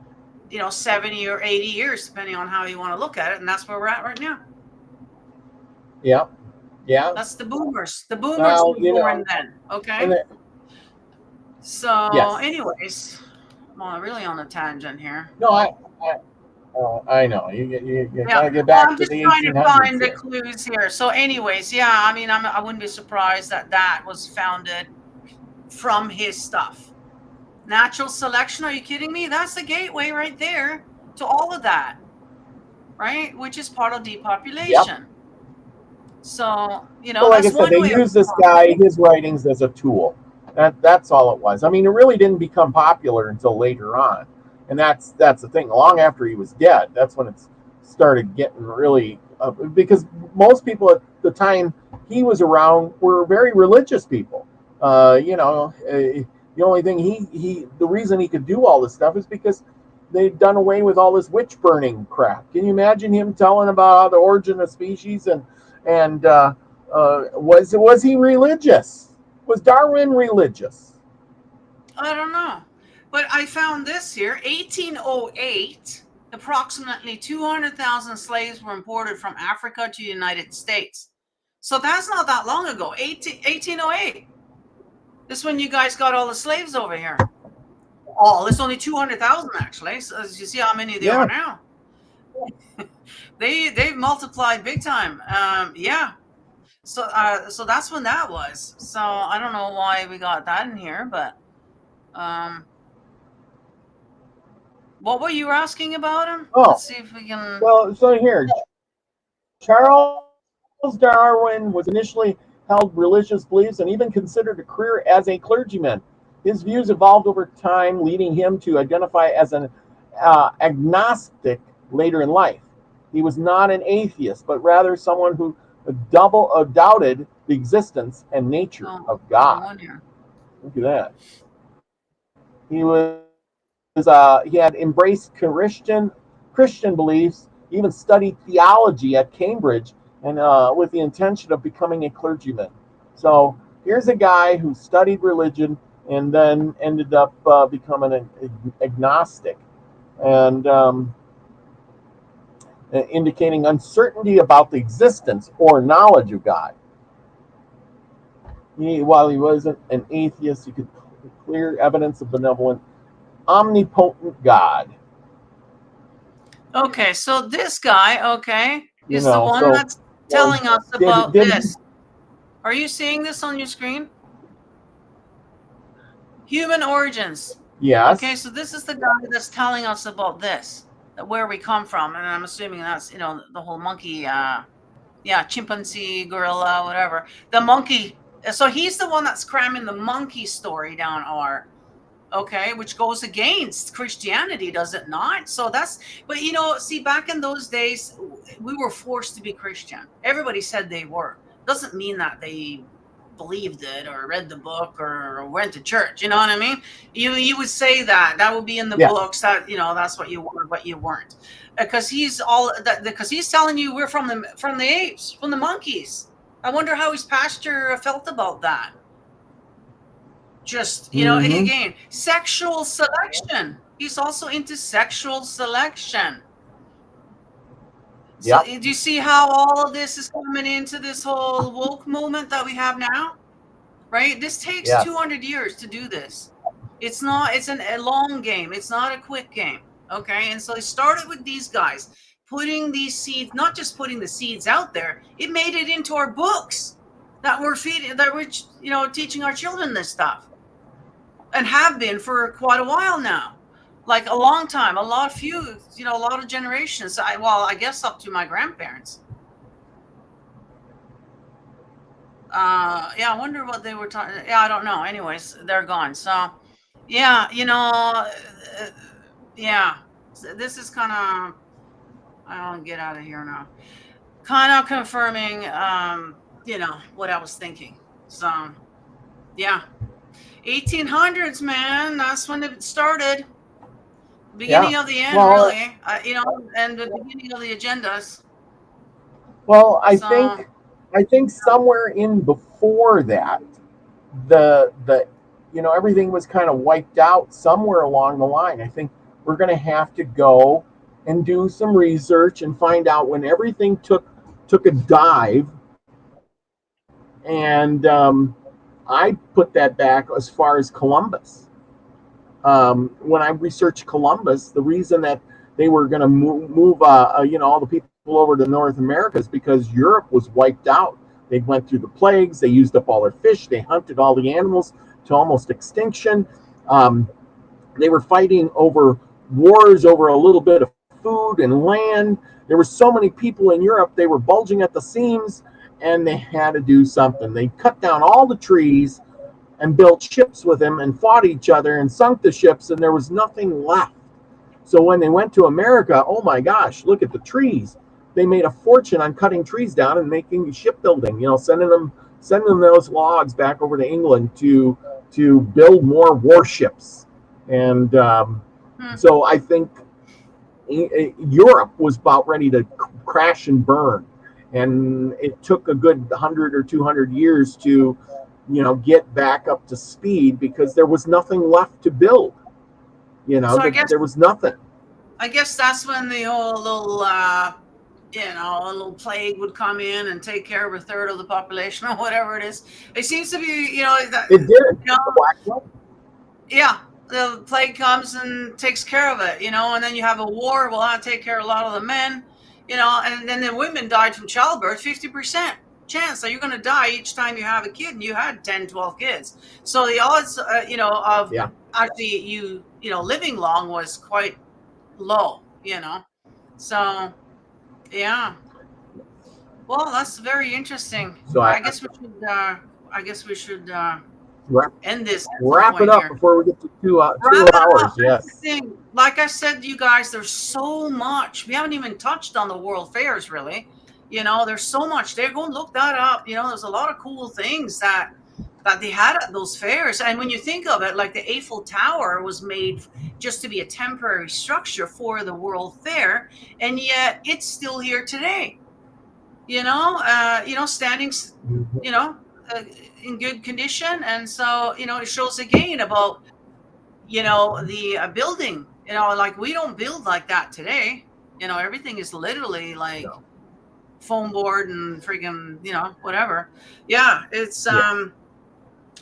you know, 70 or 80 years, depending on how you want to look at it. And that's where we're at right now. Yeah. Yeah. That's the boomers. The boomers Well, were you born know, then. Okay. So, yes. anyways, I'm really on a tangent here. No, I know. You Yeah, gotta get well, back I'm to just the trying to 1800s find the here. clues here. So, anyways, yeah, I mean, I wouldn't be surprised that was founded from his stuff. Natural selection? Are you kidding me? That's the gateway right there to all of that, right? Which is part of Yep. depopulation. So, you know, Well, like I that's said, one they way of. used this guy, his writings, as a tool. That's all it was. I mean, it really didn't become popular until later on, and that's the thing. Long after he was dead, that's when it started getting really because most people at the time he was around were very religious people. The only thing the reason he could do all this stuff is because they'd done away with all this witch burning crap. Can you imagine him telling about the origin of species and was he religious? Was Darwin religious? I don't know. But I found this here, 1808, approximately 200,000 slaves were imported from Africa to the United States. So that's not that long ago, 1808. This is when you guys got all the slaves over here. Oh, it's only 200,000 actually. So as you see how many there are now. They've multiplied big time. Yeah. So that's when that was. So I don't know why we got that in here, but what were you asking about him? Oh, Let's see if we can. well, so here, Charles Darwin was initially held religious beliefs and even considered a career as a clergyman. His views evolved over time, leading him to identify as an agnostic later in life. He was not an atheist, but rather someone who doubted the existence and nature of God. Look at that. He had embraced Christian beliefs, even studied theology at Cambridge, and with the intention of becoming a clergyman. So here's a guy who studied religion and then ended up becoming an agnostic, and indicating uncertainty about the existence or knowledge of God. While he wasn't an atheist, he could clear evidence of benevolent, omnipotent God. Okay, so this guy, is the one So that's telling us about did this. Are you seeing this on your screen? Human origins. Yes. Okay, so this is the guy that's telling us about this, where we come from, and I'm assuming that's the whole monkey, Yeah, chimpanzee, gorilla, whatever. The monkey. So he's the one that's cramming the monkey story down our, okay, which goes against Christianity, does it not? So that's, but you know, see, back in those days, we were forced to be Christian. Everybody said they were. Doesn't mean that they believed it or read the book or went to church. You know what I mean? You would say that would be in the Yeah. books, that, you know, that's what you were, but you weren't, because he's all that, because he's telling you we're from the apes, from the monkeys. I wonder how his pastor felt about that. Just, you know, Mhm. again, sexual selection. He's also into sexual selection. So Yep. do you see how all of this is coming into this whole woke movement that we have now? Right? This takes Yes. 200 years to do this. It's not, it's a long game. It's not a quick game. Okay. And so it started with these guys putting these seeds, not just putting the seeds out there, it made it into our books that we're feeding, that we're, you know, teaching our children this stuff, and have been for quite a while now. Like a long time, a lot of generations. I guess up to my grandparents. Yeah, I wonder what they were talking. Yeah, I don't know. Anyways, they're gone. So, yeah, you know, yeah, this is kind of. I'll get out of here now. Kind of confirming, you know, what I was thinking. So, yeah, 1800s, man. That's when it started. Yeah. Beginning of the end, Well, really. You know, and the beginning of the agendas. well, So, I think somewhere in before that, the you know, everything was kind of wiped out somewhere along the line. I think we're going to have to go and do some research and find out when everything took a dive. And I put that back as far as Columbus. When I researched Columbus, the reason that they were going to move you know, all the people over to North America is because Europe was wiped out. They went through the plagues. They used up all their fish. They hunted all the animals to almost extinction. Um, they were fighting over wars over a little bit of food and land. There were so many people in Europe, they were bulging at the seams, and they had to do something. They cut down all the trees and built ships with them and fought each other and sunk the ships, and there was nothing left. So when they went to America, oh my gosh, look at the trees. They made a fortune on cutting trees down and making shipbuilding, you know, sending those logs back over to England to build more warships. And so I think Europe was about ready to crash and burn, and it took a good 100 or 200 years to, you know, get back up to speed because there was nothing left to build. You know, so there was nothing. I guess that's when the whole little, you know, a little plague would come in and take care of a third of the population or whatever it is. It seems to be, you know, that, It did. you know, The Black Plague. yeah, the plague comes and takes care of it, you know, and then you have a war. Well, that take care of a lot of the men, you know, and then the women died from childbirth, 50% chance that you're going to die each time you have a kid, and you had 10, 12 kids. So the odds, you know, of Yeah. actually you know, living long was quite low, you know. So, yeah. Well, that's very interesting. So I guess we should, wrap, end this at some wrap it point up here. before we get to two Wrap it hours. up. That's the Yes. thing. Like I said, you guys, there's so much. We haven't even touched on the world fairs, really. You know, there's so much there. Go and look that up. You know, there's a lot of cool things that they had at those fairs. And when you think of it, like the Eiffel Tower was made just to be a temporary structure for the World Fair, and yet it's still here today. You know, standing, you know, uh, in good condition. And so, you know, it shows again about, you know, the building, you know, like we don't build like that today. You know, everything is literally like No. foam board and freaking, you know, whatever. Yeah, it's Yeah.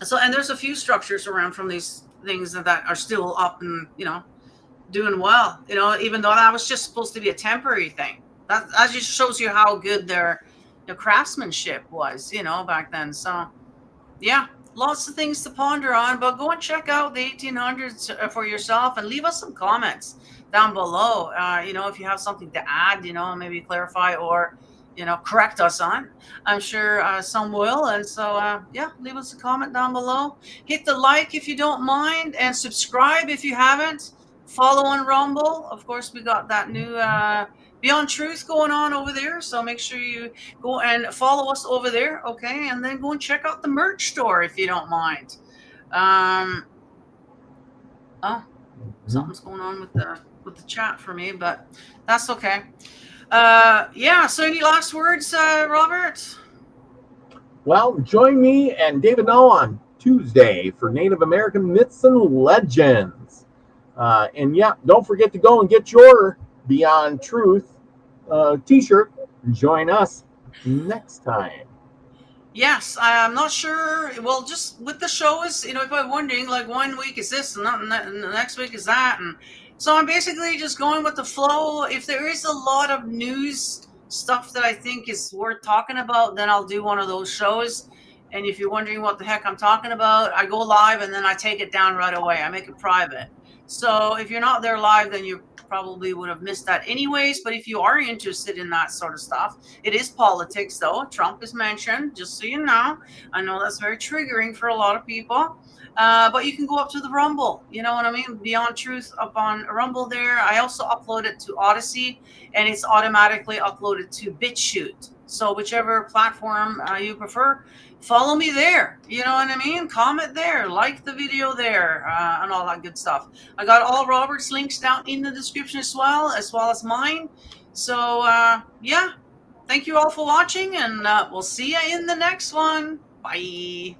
so, and there's a few structures around from these things that are still up and, you know, doing well, you know, even though that was just supposed to be a temporary thing. That just shows you how good their craftsmanship was, you know, back then. So, yeah, lots of things to ponder on, but go and check out the 1800s for yourself and leave us some comments down below. You know, if you have something to add, you know, maybe clarify, or, correct us on. I'm sure some will. And so, yeah, leave us a comment down below. Hit the like if you don't mind, and subscribe if you haven't. Follow on Rumble. Of course, we got that new Beyond Truth going on over there. So make sure you go and follow us over there. Okay. And then go and check out the merch store if you don't mind. Oh, something's going on with the chat for me, but that's okay. Yeah, so any last words, Robert? Well, join me and David Null on Tuesday for Native American Myths and Legends. And yeah, don't forget to go and get your Beyond Truth t-shirt. Join us next time. Yes, I'm not sure. Well, just with the shows, if I'm wondering, like, 1 week is this and the next week is that. And so I'm basically just going with the flow. If there is a lot of news stuff that I think is worth talking about, then I'll do one of those shows. And if you're wondering what the heck I'm talking about, I go live and then I take it down right away. I make it private. So if you're not there live, then you probably would have missed that anyways. But if you are interested in that sort of stuff, it is politics, though. Trump is mentioned, just so you know. I know that's very triggering for a lot of people. But you can go up to the Rumble. You know what I mean? Beyond Truth up on Rumble there. I also upload it to Odysee, and it's automatically uploaded to Bitchute. So whichever platform you prefer, follow me there. You know what I mean? Comment there, like the video there, and all that good stuff. I got all Robert's links down in the description as well as mine. So yeah, thank you all for watching, and we'll see you in the next one. Bye.